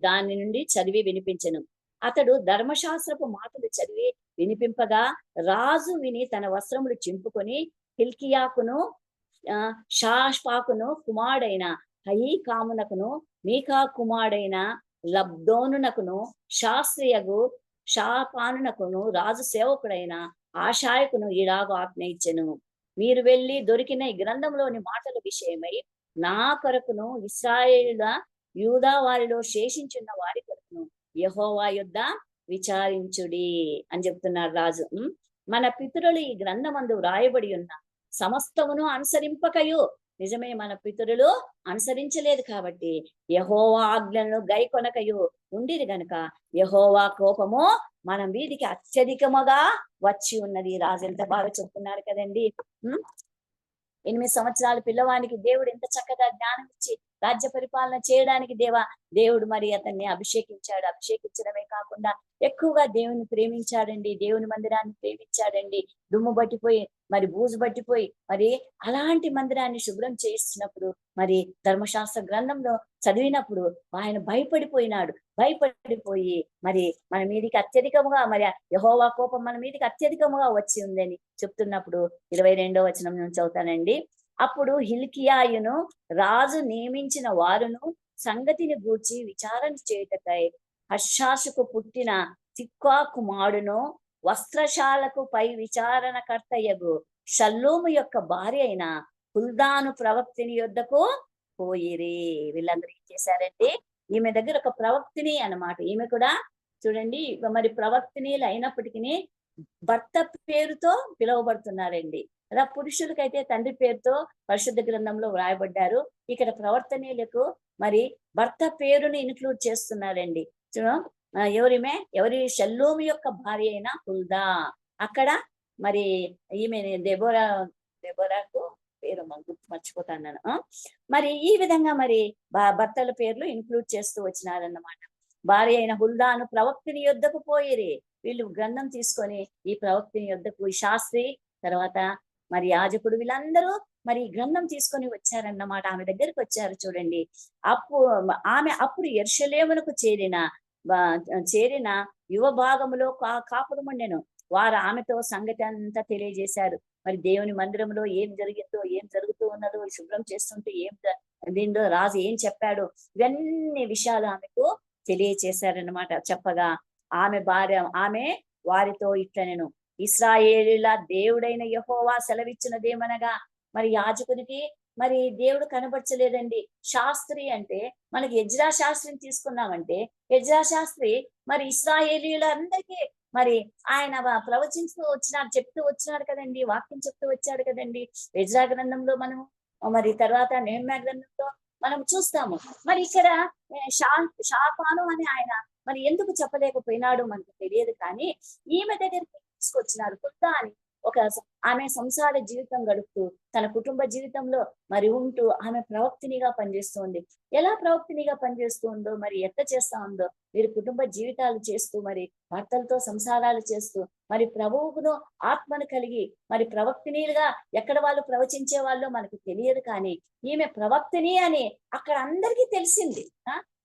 దాని నుండి చదివి వినిపించెను. అతడు ధర్మశాస్త్రపు మాటలు చదివి వినిపింపగా రాజు విని తన వస్త్రములు చింపుకొని హిల్కీయాకును షాపాకును కుమారుడైన హయీకామునకును మీకా కుమారుడైన లబ్దోనునకును శాస్త్రియగు షాపానునకును రాజు సేవకుడైన ఆషాయకును ఇలాగ ఆజ్ఞ ఇచ్చెను, మీరు వెళ్ళి దొరికిన ఈ గ్రంథంలోని మాటల విషయమై నా కొరకును ఇశ్రాయేలుల యూదా వారిలో శేషించున్న వారి కొరకును యెహోవా యొద్ద విచారించుడి అని చెప్తున్నారు రాజు. మన పితరులు ఈ గ్రంథమందు వ్రాయబడి ఉన్న సమస్తమును అనుసరింపకయు, నిజమే మన పితరులు అనుసరించలేదు కాబట్టి యెహోవా ఆజ్ఞలను గైకొనకయు ఉండిరి గనుక యెహోవా కోపము మన మీదికి అత్యధికముగా వచ్చి ఉన్నది. రాజు ఎంత బాగా చెప్తున్నారు కదండి. 8 సంవత్సరాల పిల్లవానికి దేవుడు ఎంత చక్కగా జ్ఞానం ఇచ్చి రాజ్య పరిపాలన చేయడానికి దేవుడు మరి అతన్ని అభిషేకించాడు. అభిషేకించడమే కాకుండా ఎక్కువగా దేవుని ప్రేమించాడండి, దేవుని మందిరాన్ని ప్రేమించాడండి. దుమ్ము పట్టిపోయి మరి బూజు పట్టిపోయి మరి అలాంటి మందిరాన్ని శుభ్రం చేస్తున్నప్పుడు మరి ధర్మశాస్త్ర గ్రంథంలో చదివినప్పుడు ఆయన భయపడిపోయి మరి మన మీదికి అత్యధికముగా మరి యెహోవా కోపం మన మీదికి అత్యధికముగా వచ్చి ఉందని చెప్తున్నప్పుడు 22వ వచనం నుంచి చదువుతానండి. అప్పుడు హిల్కీయాయును రాజు నియమించిన వారును సంగతిని గూర్చి విచారణ చేయుటకై హర్షాసుకు పుట్టిన తిక్వా కుమారుడును వస్త్రశాలకు పై విచారణకర్తయగు షల్లూము యొక్క భార్య అయిన హుల్దాను ప్రవక్తిని యొద్దకు పోయిరి. వీళ్ళందరూ ఏం చేశారంటే ఈమె దగ్గర ఒక ప్రవక్తిని అన్నమాట. ఈమె కూడా చూడండి మరి ప్రవక్తినీలు అయినప్పటికీ భర్త పేరుతో పిలువబడుతున్నారండి. అలా పురుషులకైతే తండ్రి పేరుతో పరిశుద్ధ గ్రంథంలో వ్రాయబడ్డారు. ఇక్కడ ప్రవర్తనీయులకు మరి భర్త పేరుని ఇన్క్లూడ్ చేస్తున్నారండి. ఎవరి షల్లూము యొక్క భార్య అయిన హుల్దా. అక్కడ మరి ఈమె దెబోరాకు పేరు గుర్తు మర్చిపోతాను. మరి ఈ విధంగా మరి భర్తల పేర్లు ఇన్క్లూడ్ చేస్తూ వచ్చినారన్నమాట. భార్య అయిన హుల్దాను ప్రవక్తిని యొద్దకు పోయిరి. వీళ్ళు గ్రంథం తీసుకొని ఈ ప్రవక్తిని యొద్దకు ఈ శాస్త్రి తర్వాత మరి యాజకుడు వీళ్ళందరూ మరి గ్రంథం తీసుకొని వచ్చారన్నమాట. ఆమె దగ్గరికి వచ్చారు చూడండి. ఆమె అప్పుడు యెరూషలేమునకు చేరిన యువ భాగములో కాపురం ఉండెను. వారు ఆమెతో సంగతి అంతా తెలియజేశారు. మరి దేవుని మందిరంలో ఏం జరిగిందో, ఏం జరుగుతూ ఉన్నదో, శుభ్రం చేస్తుంటే దీనిలో రాజు ఏం చెప్పాడు, ఇవన్నీ విషయాలు ఆమెకు తెలియచేశారన్నమాట. చెప్పగా ఆమె వారితో ఇట్లనెను, ఇశ్రాయేలీల దేవుడైన యెహోవా సెలవిచ్చినదేమనగా. మరి యాజకునికి మరి దేవుడు కనబరచలేదండి. శాస్త్రి అంటే మనకి ఎజ్రా శాస్త్రిని తీసుకున్నామంటే ఎజ్రా శాస్త్రి మరి ఇశ్రాయేలీలందరికీ మరి ఆయన ప్రవచిస్తూ వచ్చినాడు, చెప్తూ వచ్చినాడు కదండి, వాక్యం చెప్తూ వచ్చాడు కదండి. ఎజ్రా గ్రంథంలో మనం మరి తర్వాత నెహెమ్యా గ్రంథంలో మనం చూస్తాము. మరి ఇక్కడ షాఫాను అని ఆయన మరి ఎందుకు చెప్పలేకపోయినాడు మనకు తెలియదు. కానీ ఈమె దగ్గరికి తీసుకొచ్చినారు. హుల్దా అని ఆమె సంసార జీవితం గడుపుతూ తన కుటుంబ జీవితంలో మరి ఉంటూ ఆమె ప్రవక్తినిగా పనిచేస్తుంది. ఎలా ప్రవక్తినిగా పనిచేస్తుందో మరి ఎట్లా చేస్తా ఉందో, వీరి కుటుంబ జీవితాలు చేస్తూ మరి భర్తలతో సంసారాలు చేస్తూ మరి ప్రభువును ఆత్మను కలిగి మరి ప్రవక్తినిలుగా ఎక్కడ వాళ్ళు ప్రవచించే వాళ్ళో మనకు తెలియదు. కానీ ఈమె ప్రవక్తిని అని అక్కడ అందరికీ తెలిసింది.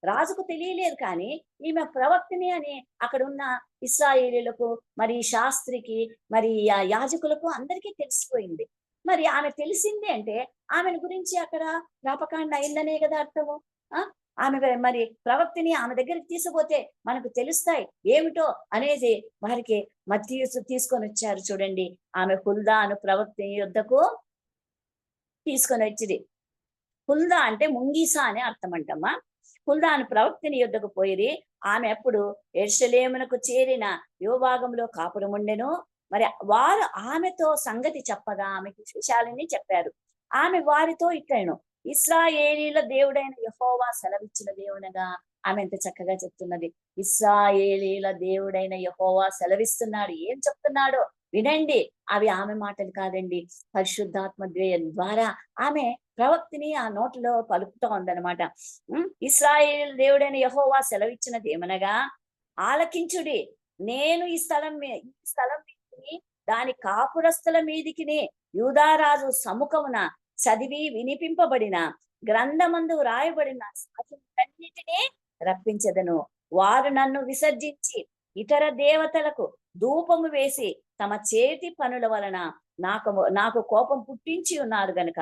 రాజుకు తెలియలేదు, కానీ ఈమె ప్రవక్తిని అని అక్కడ ఉన్న ఇశ్రాయేలీలకు మరి శాస్త్రికి మరి యాజకులకు అందరికీ తెలిసిపోయింది. మరి ఆమె తెలిసింది అంటే ఆమెను గురించి అక్కడ జ్ఞాపకాండ అయిందనే కదా అర్థము. ఆమె మరి ప్రవక్తిని ఆమె దగ్గరికి తీసుకుపోతే మనకు తెలుస్తాయి ఏమిటో అనేది వారికి మత్తయి తీసుకొని వచ్చారు చూడండి. ఆమె హుల్దా అను ప్రవక్తిని యొద్దకు తీసుకొని వచ్చింది. హుల్దా అంటే ముంగీసా అనే అర్థం అంటమ్మా. హుల్దా అను ప్రవక్తిని యొద్దకు పోయిరి. ఆమె అప్పుడు యెరూషలేమునకు చేరిన యువభాగంలో కాపురం ఉండెను. మరి వారు ఆమెతో సంగతి చెప్పగా ఆమెకి విషయాలని చెప్పారు. ఆమె వారితో ఇట్లను, ఇశ్రాయేలీల దేవుడైన యెహోవా సెలవిచ్చిన దేవునగా. ఆమె ఎంత చక్కగా చెప్తున్నది. ఇశ్రాయేలీల దేవుడైన యెహోవా సెలవిస్తున్నాడు. ఏం చెప్తున్నాడో వినండి. అవి ఆమె మాటలు కాదండి, పరిశుద్ధాత్మ ద్వారా ఆమె ప్రవక్తిని ఆ నోటిలో పలుకుతూ ఉందన్నమాట. ఇశ్రాయేలు దేవుడైన యెహోవా సెలవిచ్చినది ఏమనగా, ఆలకించుడి, నేను ఈ స్థలం మీదికి దాని కాపురస్తుల మీదికి యూదారాజు సముఖమున చదివి వినిపింపబడిన గ్రంథమందు రాయబడిన సాక్షులన్నిటినీ రప్పించదను. వారు నన్ను విసర్జించి ఇతర దేవతలకు ధూపము వేసి తమ చేతి పనుల వలన నాకు కోపం పుట్టించి ఉన్నారు గనుక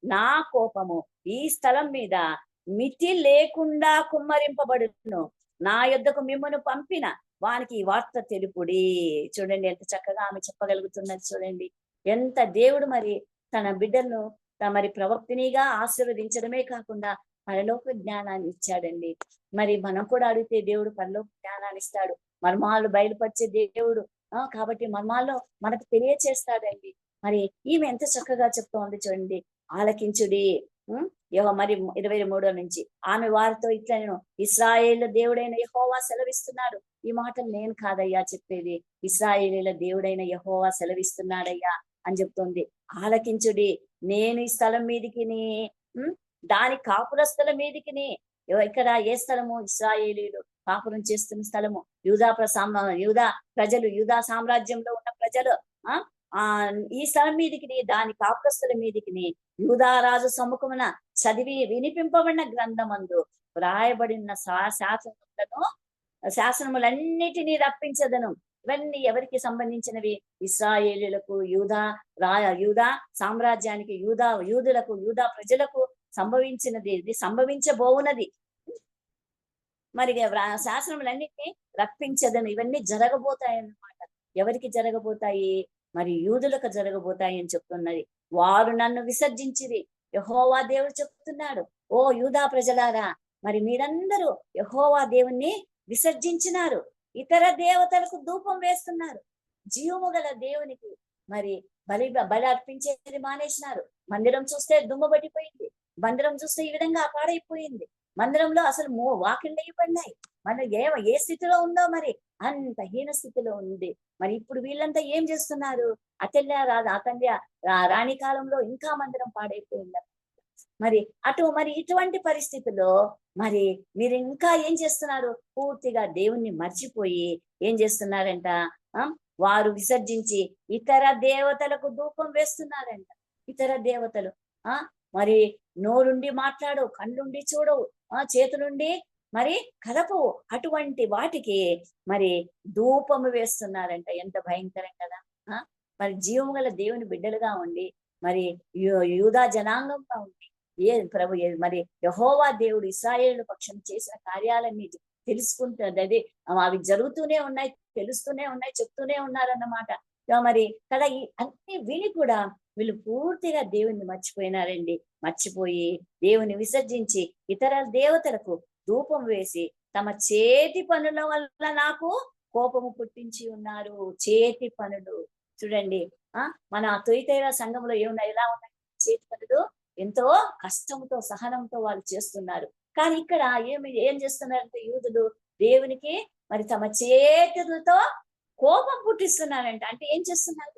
నా కోపము ఈ స్థలం మీద మితి లేకుండా కుమ్మరింపబడును. నా యొద్దకు మిమ్మను పంపిన వానికి ఈ వార్త తెలుపుడి. చూడండి ఎంత చక్కగా ఆమె చెప్పగలుగుతున్నది. చూడండి ఎంత దేవుడు మరి తన బిడ్డలను మరి ప్రవక్తినిగా ఆశీర్వదించడమే కాకుండా పరలోక జ్ఞానాన్ని ఇచ్చాడండి. మరి మనం కూడా అడిగితే దేవుడు పరలోక జ్ఞానాన్ని ఇస్తాడు. మర్మాలు బయలుపరిచే దేవుడు. కాబట్టి మర్మాల్లో మనకు తెలియచేస్తాడండి. మరి ఈమె ఎంత చక్కగా చెప్తోంది చూడండి. ఆలకించుడి. మరి 23 నుంచి ఆమె వారితో ఇట్లను, ఇశ్రాయేలు దేవుడైన యెహోవా సెలవిస్తున్నాడు. ఈ మాటలు నేను కాదయ్యా చెప్పేది, ఇశ్రాయేలీల దేవుడైన యెహోవా సెలవిస్తున్నాడయ్యా అని చెప్తుంది. ఆలకించుడి, నేను ఈ స్థలం మీదికి దాని కాపురస్తుల మీదికి. ఇక్కడ ఏ స్థలము? ఇశ్రాయేలీలు కాపురం చేస్తున్న స్థలము. యూదా ప్రజలు, యూదా సామ్రాజ్యంలో ఉన్న ప్రజలు ఈ స్థలం మీదికి దాని కాపురస్తుల మీదికి యూదారాజు సముఖమున చదివి వినిపింపబడిన గ్రంథమందు వ్రాయబడిన శాసనములన్నిటినీ రప్పించదను. ఇవన్నీ ఎవరికి సంబంధించినవి? ఇశ్రాయేలీలకు, యూదా సామ్రాజ్యానికి, యూదులకు, యూదా ప్రజలకు సంభవించినది. ఇది సంభవించబోవున్నది. మరి శాసనములన్నిటినీ రప్పించదను. ఇవన్నీ జరగబోతాయి అన్నమాట. ఎవరికి జరగబోతాయి? మరి యూదులకు జరగబోతాయి అని చెప్తున్నది. వారు నన్ను విసర్జించిరి, యెహోవా దేవుడు చెప్తున్నాడు, ఓ యూదా ప్రజలారా, మరి మీరందరూ యెహోవా దేవుణ్ణి విసర్జించినారు, ఇతర దేవతలకు ధూపం వేస్తున్నారు, జీవము గల దేవునికి మరి బలి అర్పించేది మానేసినారు. మందిరం చూస్తే దుమ్ము పట్టిపోయింది, మందిరం చూస్తే ఈ విధంగా పాడైపోయింది, మందిరంలో అసలు వాకిళ్ళు వేయబడినాయి. మన ఏ స్థితిలో ఉందో మరి అంత హీన స్థితిలో ఉంది. మరి ఇప్పుడు వీళ్ళంతా ఏం చేస్తున్నారు? అతల్య రాణి కాలంలో ఇంకా మందిరం పాడైపోయింది. మరి మరి ఇటువంటి పరిస్థితుల్లో మరి మీరు ఇంకా ఏం చేస్తున్నారు? పూర్తిగా దేవుణ్ణి మర్చిపోయి ఏం చేస్తున్నారంట? వారు విసర్జించి ఇతర దేవతలకు ధూపం వేస్తున్నారంట. ఇతర దేవతలు మరి నోరుండి మాట్లాడు, కళ్ళుండి చూడవు, చేతులుండి మరి కదపవు, అటువంటి వాటికి మరి ధూపము వేస్తున్నారంట. ఎంత భయంకరం కదా! మరి జీవము గల దేవుని బిడ్డలుగా ఉండి మరి యూదా జనాంగంగా ఉండి మరి యెహోవా దేవుడు ఇశ్రాయేలు పక్షం చేసిన కార్యాలన్నీ తెలుసుకుంటుంది. అదే అవి జరుగుతూనే ఉన్నాయి, తెలుస్తూనే ఉన్నాయి, చెప్తూనే ఉన్నారన్నమాట. మరి కదా ఈ అన్ని విని కూడా వీళ్ళు పూర్తిగా దేవుణ్ణి మర్చిపోయినారండి. మర్చిపోయి దేవుని విసర్జించి ఇతర దేవతలకు ధూపం వేసి తమ చేతి పనుల వల్ల నాకు కోపము పుట్టించి ఉన్నారు. చేతి పనులు చూడండి. మన తొయితైర సంఘంలో ఏమున్నాయి? ఎలా ఉన్నాయి చేతి పనులు? ఎంతో కష్టంతో సహనంతో వాళ్ళు చేస్తున్నారు. కానీ ఇక్కడ ఏం చేస్తున్నారంటే యూదులు దేవునికి మరి తమ చేతులతో కోపం పుట్టిస్తున్నారంట. అంటే ఏం చేస్తున్నారు?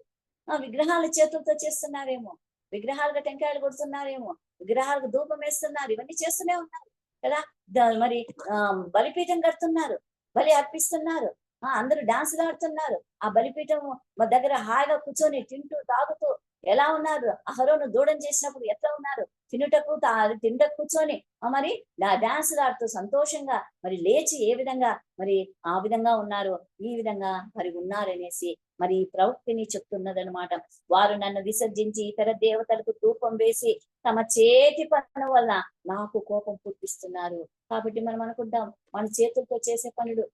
విగ్రహాల చేతులతో చేస్తున్నారేమో, విగ్రహాలకు టెంకాయలు కొడుతున్నారేమో, విగ్రహాలకు ధూపం వేస్తున్నారు, ఇవన్నీ చేస్తూనే ఉన్నారు కదా. మరి బలిపీఠం కడుతున్నారు, బలి అర్పిస్తున్నారు, అందరూ డాన్సులు ఆడుతున్నారు. ఆ బలిపీఠం దగ్గర హాయిగా కూర్చొని తింటూ తాగుతూ ఎలా ఉన్నారు? అహరోను దూడం చేసినప్పుడు ఎట్లా ఉన్నారు? తింటకు కూర్చొని మరి డాన్సులు ఆడుతూ సంతోషంగా మరి లేచి ఏ విధంగా మరి ఆ విధంగా ఉన్నారు, ఈ విధంగా మరి ఉన్నారనేసి మరి ప్రవక్తిని చెప్తున్నదనమాట. వారు నన్ను విసర్జించి ఇతర దేవతలకు ధూపం వేసి తమ చేతి పనుల వల్ల నాకు కోపం పుట్టిస్తున్నారు. కాబట్టి మనం అనుకుంటాం మన చేతులతో చేసే పనులు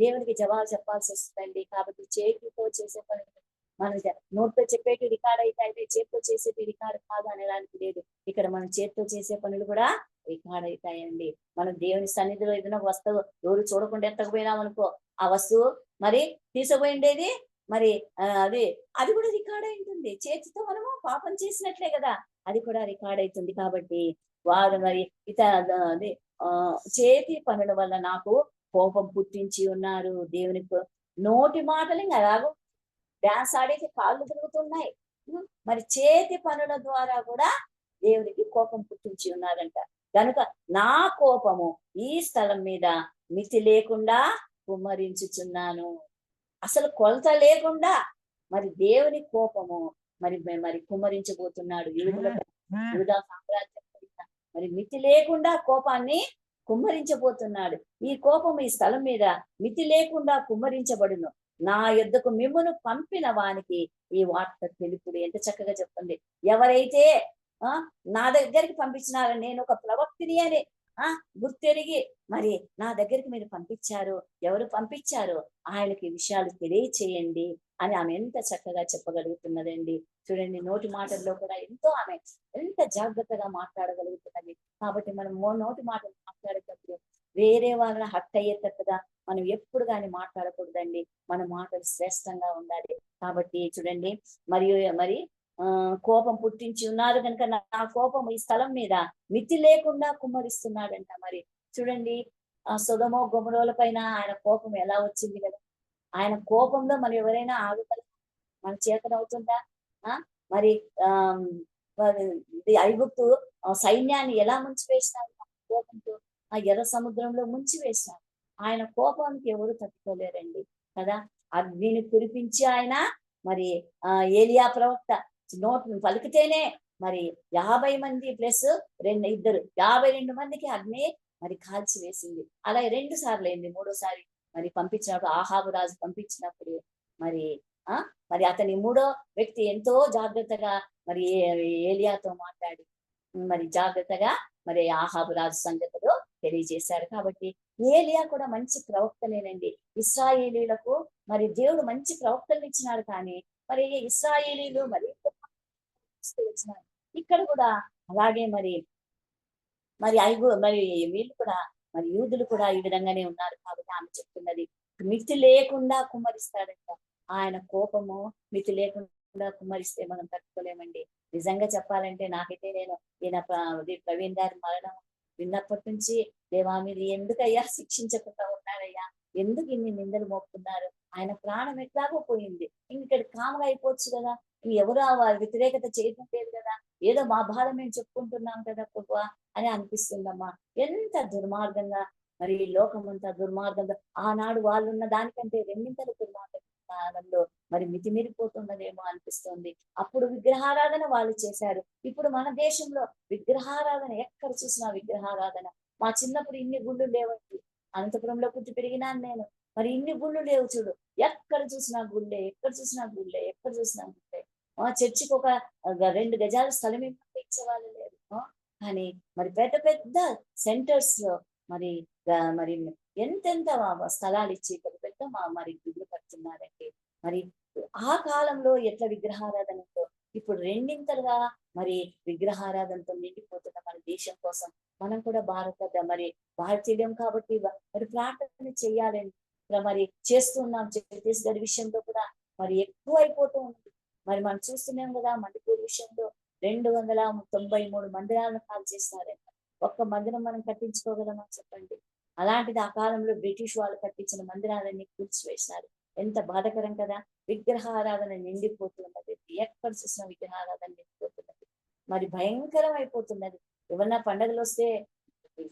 దేవునికి జవాబు చెప్పాల్సి వస్తుందండి. కాబట్టి చేతితో చేసే పనులు మన నోట్తో చెప్పేటి రికార్డ్ అయితే చేతితో చేసేటి రికార్డ్ కాదు అనడానికి లేదు. ఇక్కడ మనం చేతితో చేసే పనులు కూడా రికార్డ్ అవుతాయండి. మనం దేవుని సన్నిధిలో ఏదైనా వస్తువు ఎవరు చూడకుండా ఎత్తకపోయినాం అనుకో, ఆ వస్తువు మరి తీసుకుపోయిండేది మరి అది కూడా రికార్డ్ అవుతుంది. చేతితో మనము పాపం చేసినట్లే కదా, అది కూడా రికార్డ్ అవుతుంది. కాబట్టి వారు మరి చేతి పనుల వల్ల నాకు కోపం పుట్టించి ఉన్నారు. దేవునికి నోటి మాటలు ఇంకా అలాగో డాన్స్ ఆడేసి కాళ్ళు తిరుగుతున్నాయి. మరి చేతి పనుల ద్వారా కూడా దేవునికి కోపం పుట్టించి ఉన్నారంట. కనుక నా కోపము ఈ స్థలం మీద మితి లేకుండా కుమ్మరించుచున్నాను. అసలు కొలత లేకుండా మరి దేవుని కోపము మరి కుమ్మరించబోతున్నాడు. యూదా సామ్రాజ్యం మరి మితి లేకుండా కోపాన్ని కుమ్మరించబోతున్నాడు. ఈ కోపం ఈ స్థలం మీద మితి లేకుండా కుమ్మరించబడును. నా యొద్దకు మిమ్మును పంపిన వానికి ఈ వార్త తెలుపుడు. ఎంత చక్కగా చెప్పండి. ఎవరైతే నా దగ్గరికి పంపించినారని నేను ఒక ప్రవక్తిని అని గుర్తెరిగి మరి నా దగ్గరికి మీరు పంపించారు, ఎవరు పంపించారో ఆయనకి విషయాలు తెలియచేయండి అని ఆమె ఎంత చక్కగా చెప్పగలుగుతున్నదండి. చూడండి, నోటి మాటల్లో కూడా ఎంతో ఆమె ఎంత జాగ్రత్తగా మాట్లాడగలుగుతున్నది. కాబట్టి మనం నోటి మాటలు మాట్లాడేటప్పుడు వేరే వాళ్ళని హర్ట్ అయ్యేటట్టుగా మనం ఎప్పుడు కానీ మాట్లాడకూడదండి. మన మాటలు శ్రేష్టంగా ఉండాలి. కాబట్టి చూడండి, మరి కోపం పుట్టించి ఉన్నారు కనుక నా కోపం ఈ స్థలం మీద మితి లేకుండా కుమ్మరిస్తున్నాడంట. మరి చూడండి, సొదొమ గొమొర్రా పైన ఆయన కోపం ఎలా వచ్చింది కదా. ఆయన కోపంలో మనం ఎవరైనా ఆగుతారా? మన చేతనవుతుందా? మరి ఐగుప్తు సైన్యాన్ని ఎలా ముంచివేసినారు కోపంతో? ఎర్ర సముద్రంలో ముంచివేసినారు. ఆయన కోపానికి ఎవరు తట్టుకోలేరండి కదా. అగ్నిని కురిపించి ఆయన మరి ఏలియా ప్రవక్త నోటు పలికితేనే మరి 50 మంది ప్లస్ 52 మందికి అగ్ని మరి కాల్చి వేసింది. అలా 2 సార్లు అయింది. 3ఓసారి మరి పంపించినప్పుడు ఆహాబు రాజు పంపించినప్పుడు మరి అతని 3వ వ్యక్తి ఎంతో జాగ్రత్తగా మరి ఏలియాతో మాట్లాడి మరి జాగ్రత్తగా మరి ఆహాబు రాజు సంగతులు తెలియజేశారు. కాబట్టి ఏలియా కూడా మంచి ప్రవక్తనేనండి. ఇశ్రాయేలీలకు మరి దేవుడు మంచి ప్రవక్తలు ఇచ్చినారు. కానీ మరి ఇశ్రాయేలీలు మరి వచ్చినారు. ఇక్కడ కూడా అలాగే మరి మరి వీళ్ళు కూడా మరి యూదులు కూడా ఈ విధంగానే ఉన్నారు కాబట్టి ఆమె చెప్తున్నది, మితి లేకుండా కుమ్మరిస్తాడంట. ఆయన కోపము మితి లేకుండా కుమ్మరిస్తే మనం తట్టుకోలేమండి. నిజంగా చెప్పాలంటే నాకైతే నేను ప్రవీణ్ గారి మరణం విన్నప్పటి నుంచి, దేవా మీరు ఎందుకయ్యా శిక్షించకుండా ఉన్నారయ్యా, ఎందుకు ఇన్ని నిందలు మోపుతున్నారు, ఆయన ప్రాణం ఎట్లాగో పోయింది, ఇక్కడ కాముగా అయిపోవచ్చు కదా, ఎవరు ఆ వ్యతిరేకత చేయడం లేదు కదా, ఏదో మా బాధ మేము చెప్పుకుంటున్నాం కదా ప్రభువా అని అనిపిస్తుందమ్మా. ఎంత దుర్మార్గంగా మరి ఈ లోకం అంతా దుర్మార్గంగా, ఆనాడు వాళ్ళున్న దానికంటే రెండింతలు దుర్మార్గంలో మరి మితిమీరిపోతున్నదేమో అనిపిస్తుంది. అప్పుడు విగ్రహారాధన వాళ్ళు చేశారు, ఇప్పుడు మన దేశంలో విగ్రహారాధన ఎక్కడ చూసినా విగ్రహారాధన. మా చిన్నప్పుడు ఇన్ని గుళ్ళు లేవండి, అనంతపురంలో పుట్టి పెరిగినాను నేను, మరి ఇన్ని గుళ్ళు లేవు చూడు, ఎక్కడ చూసినా గుళ్ళే, ఎక్కడ చూసినా గుళ్ళే, ఎక్కడ చూసినా గుళ్ళే. చర్చికి ఒక 2 గజాల స్థలం ఇచ్చేవాళ్ళు లేరు. కానీ మరి పెద్ద పెద్ద సెంటర్స్ లో మరి మరి ఎంతెంత స్థలాలు ఇచ్చి పెద్ద పెద్ద మరి గుడ్లు కడుతున్నారండి. మరి ఆ కాలంలో ఎట్లా విగ్రహారాధన ఉందో ఇప్పుడు రెండింతలుగా మరి విగ్రహారాధనతో నిండిపోతున్న మన దేశం కోసం మనం కూడా మరి భారతీయం కాబట్టి మరి ప్రార్థన చెయ్యాలండి. మరి చేస్తున్నాం. ఛత్తీస్గఢ్ విషయంలో కూడా మరి ఎక్కువ అయిపోతూ ఉంది. మరి మనం చూస్తున్నాం కదా, మణిపూర్ విషయంలో 293 మందిరాలను కాల్ చేస్తారంట. ఒక్క మందిరం మనం కట్టించుకోగలమా చెప్పండి? అలాంటిది ఆ కాలంలో బ్రిటిష్ వాళ్ళు కట్టించిన మందిరాలన్నీ కూల్చివేసినారు. ఎంత బాధకరం కదా. విగ్రహారాధన నిండిపోతున్నది, ఎక్కడ చూసిన విగ్రహారాధన నిండిపోతున్నది. మరి భయంకరం అయిపోతున్నది. ఏమన్నా పండుగలు వస్తే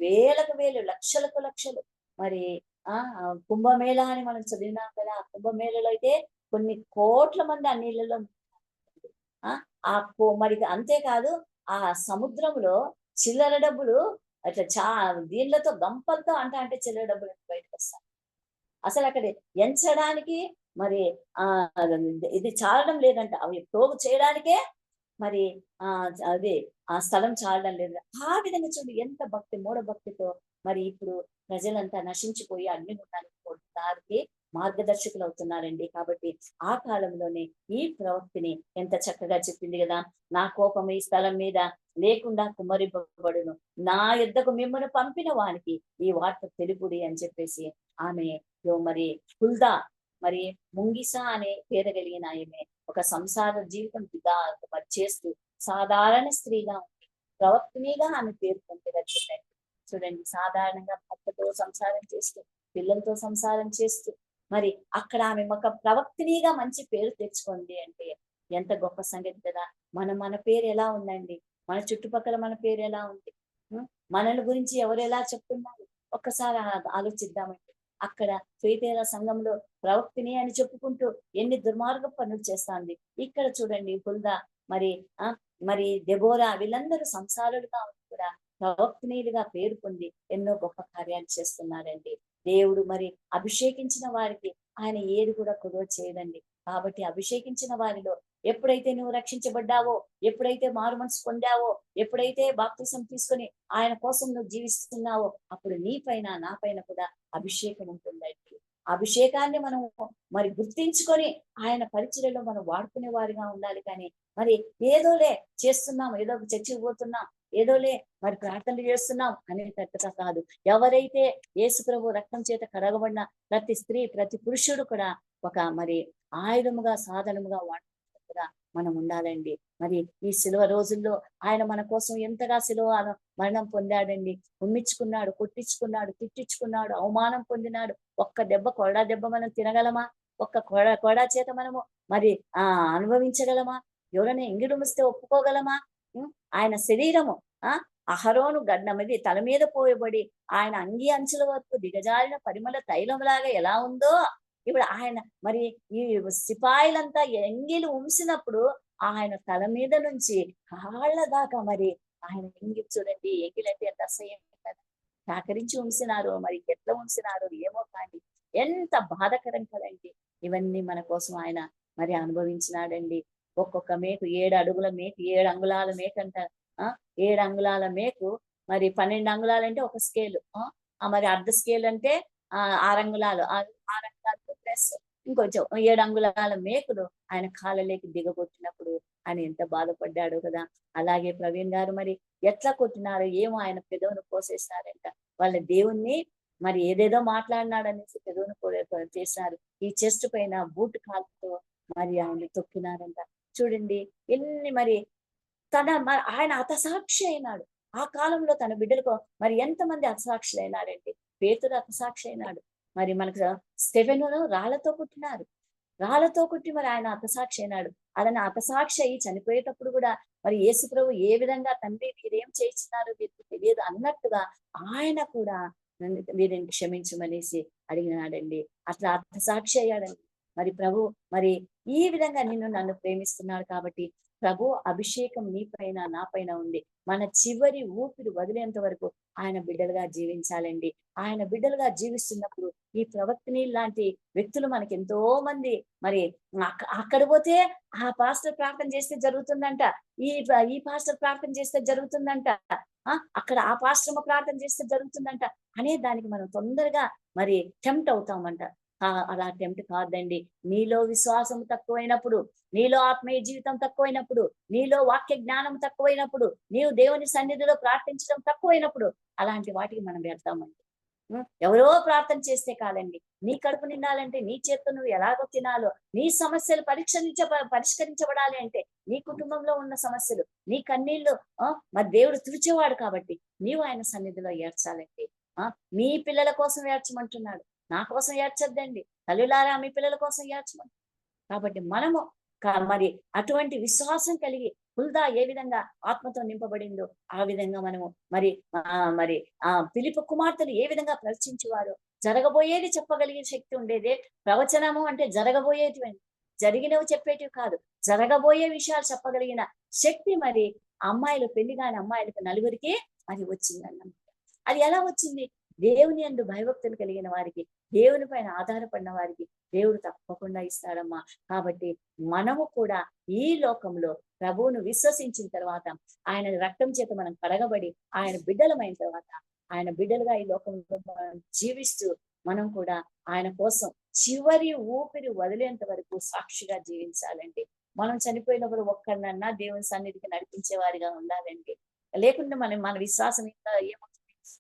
వేలకు వేలు, లక్షలకు లక్షలు. మరి కుంభమేళా అని మనం చదివినాం కదా, ఆ కుంభమేళలో అయితే కొన్ని కోట్ల మంది ఆ నీళ్ళలో మరి అంతేకాదు, ఆ సముద్రంలో చిల్లర డబ్బులు అట్లా దీనిలతో గంపలతో అంటే చిల్లర డబ్బులు బయటకు వస్తాయి. అసలు అక్కడ ఎంచడానికి మరి ఇది చాలడం లేదంట, అవి పోగు చేయడానికే మరి అదే ఆ స్థలం చాలడం లేదు. ఆ విధంగా చూడండి ఎంత భక్తి, మూఢ భక్తితో మరి ఇప్పుడు ప్రజలంతా నశించిపోయి అగ్నిగుండానికి దారికి మార్గదర్శకులు అవుతున్నారండి. కాబట్టి ఆ కాలంలోనే ఈ ప్రవక్తిని ఎంత చక్కగా చెప్పింది కదా, నా కోపం ఈ స్థలం మీద లేకుండా కుమ్మరింపబడును, నా యుద్ధకు మిమ్మల్ని పంపిన వానికి ఈ వార్త తెలుపుడి అని చెప్పేసి ఆమె మరి హుల్దా మరి ముంగిసా అనే పేరు కలిగిన ఆమె ఒక సంసార జీవితం మరి చేస్తూ సాధారణ స్త్రీగా ఉంది, ప్రవక్తినిగా ఆమె పేరు పొందగలిగిందండి. చూడండి, సాధారణంగా భర్తతో సంసారం చేస్తూ, పిల్లలతో సంసారం చేస్తూ మరి అక్కడ ఆమె ఒక ప్రవక్తినిగా మంచి పేరు తెచ్చుకుంది అంటే ఎంత గొప్ప సంగతి కదా. మన పేరు ఎలా ఉందండి? మన చుట్టుపక్కల మన పేరు ఎలా ఉంది? మనల గురించి ఎవరు ఎలా చెప్తున్నారు? ఒక్కసారి ఆలోచిద్దామండి. అక్కడ తుయతైర సంఘంలో ప్రవక్తిని అని చెప్పుకుంటూ ఎన్ని దుర్మార్గ పనులు చేస్తాంది. ఇక్కడ చూడండి హుల్దా మరి దెబోరా వీళ్ళందరూ సంసారులుగా కూడా ప్రవక్తినిలుగా పేరు పొంది ఎన్నో గొప్ప కార్యాలు చేస్తున్నారండి. దేవుడు మరి అభిషేకించిన వారికి ఆయన ఏది కూడా కుదవ చేయదండి. కాబట్టి అభిషేకించిన వారిలో ఎప్పుడైతే నువ్వు రక్షించబడ్డావో, ఎప్పుడైతే మారు మనసు పొందావో, ఎప్పుడైతే బాప్తిసం తీసుకొని ఆయన కోసం నువ్వు జీవిస్తున్నావో, అప్పుడు నీ పైన నా పైన కూడా అభిషేకం ఉంటుందండి. అభిషేకాన్ని మనం మరి గుర్తించుకొని ఆయన పరిచర్యలో మనం వాడుకునే వారిగా ఉండాలి. కానీ మరి ఏదోలే చేస్తున్నాం, ఏదో చర్చికి పోతున్నాం, ఏదోలే మరి ప్రార్థనలు చేస్తున్నాం అనేటట్టుగా కాదు. ఎవరైతే యేసు ప్రభు రక్తం చేత కడగబడిన ప్రతి స్త్రీ, ప్రతి పురుషుడు కూడా ఒక మరి ఆయుధముగా, సాధనముగా వాడుకున్నట్టుగా మనం ఉండాలండి. మరి ఈ శిలువ రోజుల్లో ఆయన మన కోసం ఎంతగా శిలువ మరణం పొందాడండి. ఉమ్మించుకున్నాడు, కొట్టించుకున్నాడు, తిట్టించుకున్నాడు, అవమానం పొందినాడు. ఒక్క దెబ్బ, కొరడా దెబ్బ మనం తినగలమా? ఒక్క కొరడా చేత మనము మరి అనుభవించగలమా? ఎవరైనా ఎంగిడుమిస్తే ఒప్పుకోగలమా? ఆయన శరీరము అహరోను గడ్డమది తల మీద పోయబడి ఆయన అంగి అంచుల వరకు దిగజారిన పరిమళ తైలంలాగా ఎలా ఉందో, ఇప్పుడు ఆయన మరి ఈ సిపాయిలంతా ఎంగిలి ఉంచినప్పుడు ఆయన తల మీద నుంచి కాళ్ళ దాకా మరి ఆయన ఎంగిలి చూడండి. ఎంగిలంటే ఎంత అసహ్యం కదా, సహకరించి ఉంచినారు, మరి ఎట్లా ఉంచినారు ఏమో, కానీ ఎంత బాధకరం కదండి. ఇవన్నీ మన కోసం ఆయన మరి అనుభవించినాడండి. ఒక్కొక్క మేకు 7 అడుగుల మేకు, 7 అంగుళాల మేకు అంట. 7 అంగుళాల మేకు మరి 12 అంగుళాలు అంటే ఒక స్కేలు, మరి అర్ధ స్కేల్ అంటే 6 అంగుళాలు, 6 అంగుళాలు ప్లస్ ఇంకొంచెం 7 అంగుళాల మేకులు ఆయన కాళ్ళలోకి దిగబొట్టినప్పుడు అని ఎంత బాధపడ్డాడో కదా. అలాగే ప్రవీణ్ గారు మరి ఎట్లా కొట్టినారో ఏమో, ఆయన పెదవును కోసేసినారంట. వాళ్ళ దేవుణ్ణి మరి ఏదేదో మాట్లాడినాడనేసి పెదవును చేసినారు. ఈ చెస్ట్ పైన బూట్ కాలుతో మరి ఆయన తొక్కినారంట. చూడండి ఎన్ని మరి ఆయన హతసాక్షి అయినాడు. ఆ కాలంలో తన బిడ్డలకు మరి ఎంతమంది హతసాక్షులైనారండి. పేతురు హతసాక్షి అయినాడు. మరి మనకు స్టెఫెనును రాళ్లతో కొట్టినారు. రాళ్లతో కొట్టి మరి ఆయన హతసాక్షి అయినాడు. అతను హతసాక్షి అయ్యి చనిపోయేటప్పుడు కూడా మరి యేసు ప్రభు ఏ విధంగా తండ్రి మీరేం చేయించినారో మీకు తెలియదు అన్నట్టుగా ఆయన కూడా వీరిని క్షమించమనేసి అడిగినాడండి. అట్లా హతసాక్షి అయ్యాడండి. మరి ప్రభు మరి ఈ విధంగా నన్ను ప్రేమిస్తున్నాడు కాబట్టి ప్రభు అభిషేకం నీ పైన నా పైన ఉంది. మన చివరి ఊపిరి వదిలేంత వరకు ఆయన బిడ్డలుగా జీవించాలండి. ఆయన బిడ్డలుగా జీవిస్తున్నప్పుడు ఈ ప్రవక్తని లాంటి వ్యక్తులు మనకి ఎంతో మంది మరి అక్కడ పోతే ఆ పాస్టర్ ప్రార్థన చేస్తే జరుగుతుందంట, ఈ పాస్టర్ ప్రార్థన చేస్తే జరుగుతుందంట, అక్కడ ఆ పాస్టర్ ప్రార్థన చేస్తే జరుగుతుందంట అనే దానికి మనం తొందరగా మరి టెంప్ట్ అవుతామంట. అలా టెంప్ట్ కాదండి. నీలో విశ్వాసం తక్కువైనప్పుడు, నీలో ఆత్మీయ జీవితం తక్కువైనప్పుడు, నీలో వాక్య జ్ఞానం తక్కువైనప్పుడు, నీవు దేవుని సన్నిధిలో ప్రార్థించడం తక్కువైనప్పుడు అలాంటి వాటికి మనం వెళ్తామండి. ఎవరో ప్రార్థన చేస్తే కాదండి. నీ కడుపు నిండాలంటే నీ చేత్తో నువ్వు ఎలాగో తినాలో, నీ సమస్యలు పరిష్కరించబడాలి అంటే నీ కుటుంబంలో ఉన్న సమస్యలు, నీ కన్నీళ్లు మరి దేవుడు తుడిచేవాడు కాబట్టి నీవు ఆయన సన్నిధిలో ఏడ్చాలండి. మీ పిల్లల కోసం ఏడ్చమంటున్నాడు. నా కోసం ఏడ్చొద్దండి. తల్లులారా మీ పిల్లల కోసం ఏడ్చమంటున్నాడు. కాబట్టి మనము మరి అటువంటి విశ్వాసం కలిగి హుల్దా ఏ విధంగా ఆత్మతో నింపబడిందో ఆ విధంగా మనము మరి మరి ఫిలిప్పు కుమార్తెలు ఏ విధంగా ప్రవచించేవారో, జరగబోయేది చెప్పగలిగే శక్తి ఉండేదే. ప్రవచనము అంటే జరగబోయేటివండి, జరిగినవి చెప్పేటివి కాదు, జరగబోయే విషయాలు చెప్పగలిగిన శక్తి మరి అమ్మాయిలు, పెళ్లి కాని అమ్మాయిలకు నలుగురికి అది వచ్చిందన్నమాట. అది ఎలా వచ్చింది? దేవుని యందు భయభక్తులు కలిగిన వారికి, దేవుని పైన ఆధారపడిన వారికి దేవుడు తప్పకుండా ఇస్తాడమ్మా. కాబట్టి మనము కూడా ఈ లోకంలో ప్రభువును విశ్వసించిన తర్వాత, ఆయన రక్తం చేత మనం కడగబడి ఆయన బిడ్డలమైన తర్వాత, ఆయన బిడ్డలుగా ఈ లోకంలో మనం జీవిస్తూ మనం కూడా ఆయన కోసం చివరి ఊపిరి వదిలేంత వరకు సాక్షిగా జీవించాలండి. మనం చనిపోయినప్పుడు ఒక్కరినన్నా దేవుని సన్నిధికి నడిపించే వారిగా ఉండాలండి. లేకుంటే మన విశ్వాసం ఇంకా ఏమవుతుంది?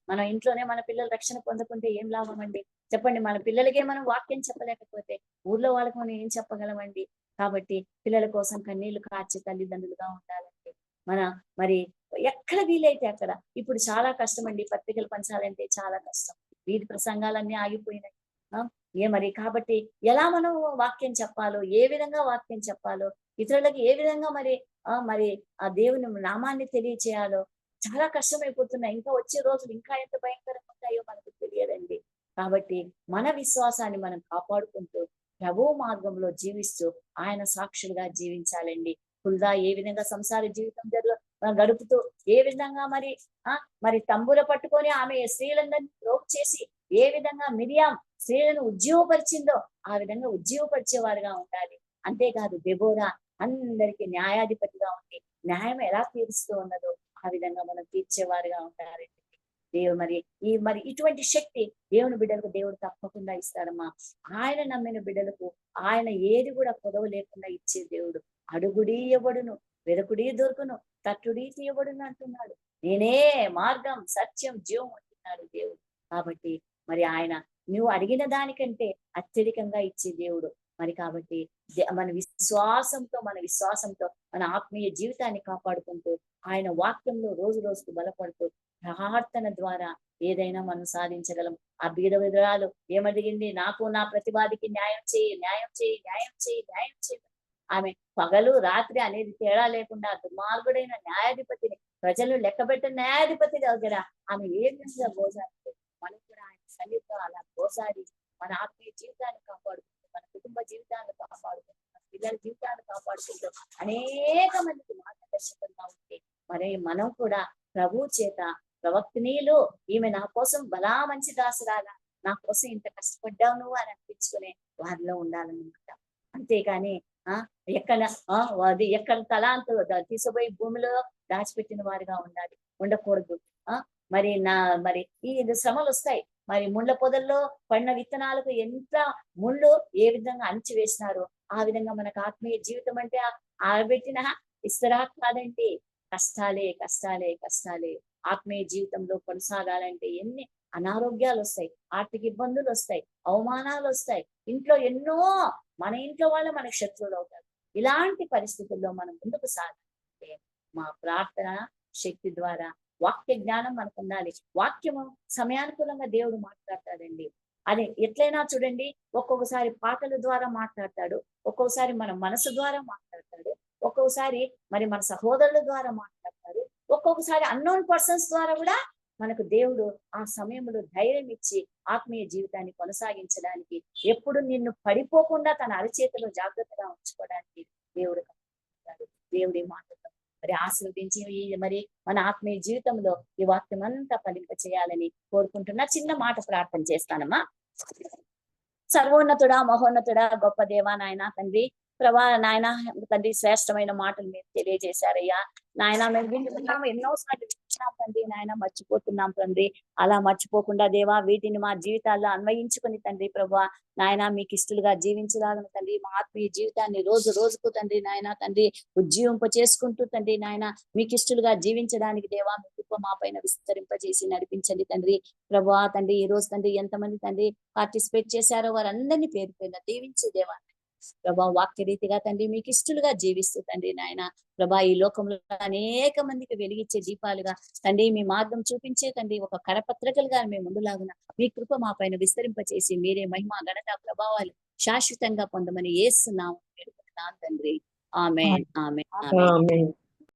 మన ఇంట్లోనే మన పిల్లలు రక్షణ పొందకుంటే ఏం లాభం అండి? చెప్పండి. మన పిల్లలకే మనం వాక్యం చెప్పలేకపోతే ఊర్లో వాళ్ళకి మనం ఏం చెప్పగలమండి? కాబట్టి పిల్లల కోసం కన్నీళ్లు కార్చే తల్లిదండ్రులుగా ఉండాలండి. మరి ఎక్కడ వీలైతే అక్కడ. ఇప్పుడు చాలా కష్టం అండి, పత్రికలు పంచాలంటే చాలా కష్టం. వీధి ప్రసంగాలన్నీ ఆగిపోయినాయి. మరి కాబట్టి ఎలా మనం వాక్యం చెప్పాలో, ఏ విధంగా వాక్యం చెప్పాలో, ఇతరులకు ఏ విధంగా మరి ఆ దేవుని నామాన్ని తెలియచేయాలో చాలా కష్టమైపోతున్నాయి. ఇంకా వచ్చే రోజులు ఇంకా ఎంత భయంకరంగా ఉంటాయో మనకు తెలియదండి. కాబట్టి మన విశ్వాసాన్ని మనం కాపాడుకుంటూ ప్రభు మార్గంలో జీవిస్తూ ఆయన సాక్షులుగా జీవించాలండి. హుల్దా ఏ విధంగా సంసార జీవితం గడుపుతూ ఏ విధంగా మరి తంబుర పట్టుకొని ఆమె స్త్రీలందరినీ రోక్ చేసి ఏ విధంగా మిరియాం స్త్రీలను ఉజ్జీవపరిచిందో ఆ విధంగా ఉజ్జీవపరిచేవారుగా ఉండాలి. అంతేకాదు దెబోరా అందరికీ న్యాయాధిపతిగా ఉండి న్యాయం ఎలా తీరుస్తూ ఉన్నదో ఆ విధంగా మనం తీర్చేవారుగా ఉంటారండి. దేవుడు మరి ఇటువంటి శక్తి దేవుని బిడ్డలకు దేవుడు తప్పకుండా ఇస్తాడమ్మా. ఆయన నమ్మిన బిడ్డలకు ఆయన ఏది కూడా కొదవ లేకుండా ఇచ్చే దేవుడు. అడుగుడి ఇవ్వబడును, వెదకుడి దొరుకును, తట్టుడి తీయబడును అంటున్నాడు. నేనే మార్గం, సత్యం, జీవం అంటున్నాడు దేవుడు. కాబట్టి మరి ఆయన నువ్వు అడిగిన దానికంటే అత్యధికంగా ఇచ్చే దేవుడు. మరి కాబట్టి మన విశ్వాసంతో మన ఆత్మీయ జీవితాన్ని కాపాడుకుంటూ ఆయన వాక్యంలో రోజు రోజుకు బలపడుతూ ప్రార్థన ద్వారా ఏదైనా మనం సాధించగలం. ఆ బీద విధురాలు ఏమడిగింది? నాకు నా ప్రతివాదికి న్యాయం చేయి, న్యాయం చేయి, న్యాయం చేయి, న్యాయం చేయి. ఆమె పగలు రాత్రి అనేది తేడా లేకుండా దుర్మార్గుడైన న్యాయాధిపతిని, ప్రజలు లెక్కబెట్టిన న్యాయాధిపతి దగ్గర ఆమె ఏ విధంగా గోజాడి, మనం కూడా ఆయన సన్నిధిలో అలా గోజాడి మన ఆత్మీయ జీవితాన్ని కాపాడుకుంటూ, మన కుటుంబ జీవితాన్ని కాపాడుకుంటూ, మన పిల్లల జీవితాన్ని కాపాడుకుంటూ అనేక మందికి మార్గదర్శకంగా ఉంటే మరి మనం కూడా ప్రభు చేత ప్రవక్తనీలు ఈమె నా కోసం బలా మంచి దాసురాలా, నా కోసం ఇంత కష్టపడ్డావు నువ్వు అని అనిపించుకునే వారిలో ఉండాలన్నమాట. అంతేకాని ఎక్కడ తలాంతు తీసుకుపోయి భూమిలో దాచిపెట్టిన వారిగా ఉండకూడదు. మరి ఈ శ్రమలు వస్తాయి. మరి ముళ్ళ పొదల్లో పడిన విత్తనాలకు ఎంత ముళ్ళు ఏ విధంగా అణిచివేసినారో ఆ విధంగా మనకు ఆత్మీయ జీవితం అంటే ఆరబెట్టిన ఇస్తరాకు కాదండి, కష్టాలే కష్టాలే కష్టాలే. ఆత్మీయ జీవితంలో కొనసాగాలంటే ఎన్ని అనారోగ్యాలు వస్తాయి, ఆర్థిక ఇబ్బందులు వస్తాయి, అవమానాలు వస్తాయి, ఇంట్లో ఎన్నో, మన ఇంట్లో వాళ్ళు మనకు శత్రువులు అవుతారు. ఇలాంటి పరిస్థితుల్లో మనం ముందుకు సాగాలంటే మా ప్రార్థన శక్తి ద్వారా వాక్య జ్ఞానం మనకు ఉండాలి. వాక్యము సమయానుకూలంగా దేవుడు మాట్లాడతాడండి. అది ఎట్లయినా చూడండి, ఒక్కొక్కసారి పాటల ద్వారా మాట్లాడతాడు, ఒక్కొక్కసారి మన మనసు ద్వారా మాట్లాడతాడు, ఒక్కొక్కసారి మరి మన సహోదరుల ద్వారా మాట్లాడతాడు, ఒక్కొక్కసారి అన్నోన్ పర్సన్స్ ద్వారా కూడా మనకు దేవుడు ఆ సమయంలో ధైర్యం ఇచ్చి ఆత్మీయ జీవితాన్ని కొనసాగించడానికి, ఎప్పుడు నిన్ను పడిపోకుండా తన అరచేతిలో జాగ్రత్తగా ఉంచుకోవడానికి దేవుడు కలుగుతాడు. దేవుడి మాటతో మరి ఆశీర్వదించి మరి మన ఆత్మీయ జీవితంలో ఈ వాక్యం అంతా ఫలింప చేయాలని కోరుకుంటున్నా. చిన్న మాట ప్రార్థన చేస్తానమ్మా. సర్వోన్నతుడా, మహోన్నతుడా, గొప్ప దేవా, నాయన తండ్రి, ప్రభా నాయన తండ్రి, శ్రేష్టమైన మాటలు మీరు తెలియజేశారయ్యా. నాయన మేము వింటున్నాము, ఎన్నోసార్లు వింటున్నాం తండ్రి, నాయన మర్చిపోతున్నాం తండ్రి. అలా మర్చిపోకుండా దేవా వీటిని మా జీవితాల్లో అన్వయించుకొని తండ్రి ప్రభా నాయన మీకు ఇష్టలుగా జీవించలాగను తండ్రి, మా ఆత్మీయ జీవితాన్ని రోజు రోజుకు తండ్రి నాయన తండ్రి ఉజ్జీవింప చేసుకుంటూ తండ్రి నాయన మీకు ఇష్టలుగా జీవించడానికి దేవా మీ కృప మా పైన విస్తరింపజేసి నడిపించండి తండ్రి ప్రభా తండ్రి. ఈ రోజు తండ్రి ఎంతమంది తండ్రి పార్టిసిపేట్ చేశారో వారందరినీ పేరు పేరున దీవించే దేవా ప్రభా. వాక్య రీతిగా తండ్రి మీకు ఇష్టలుగా జీవిస్తూ తండ్రి నాయన ప్రభా ఈ లోకంలో అనేక మందికి వెలిగించే దీపాలుగా తండ్రి మీ మార్గం చూపించే తండ్రి ఒక కరపత్రికలుగా మేము ముందులాగున మీ కృప మా పైన విస్తరింపచేసి మీరే మహిమ ఘనత ప్రభావాలు శాశ్వతంగా పొందమని యేసు నామమున వేడుకుంటున్నాను తండ్రి. ఆమేన్ ఆమేన్ ఆమేన్.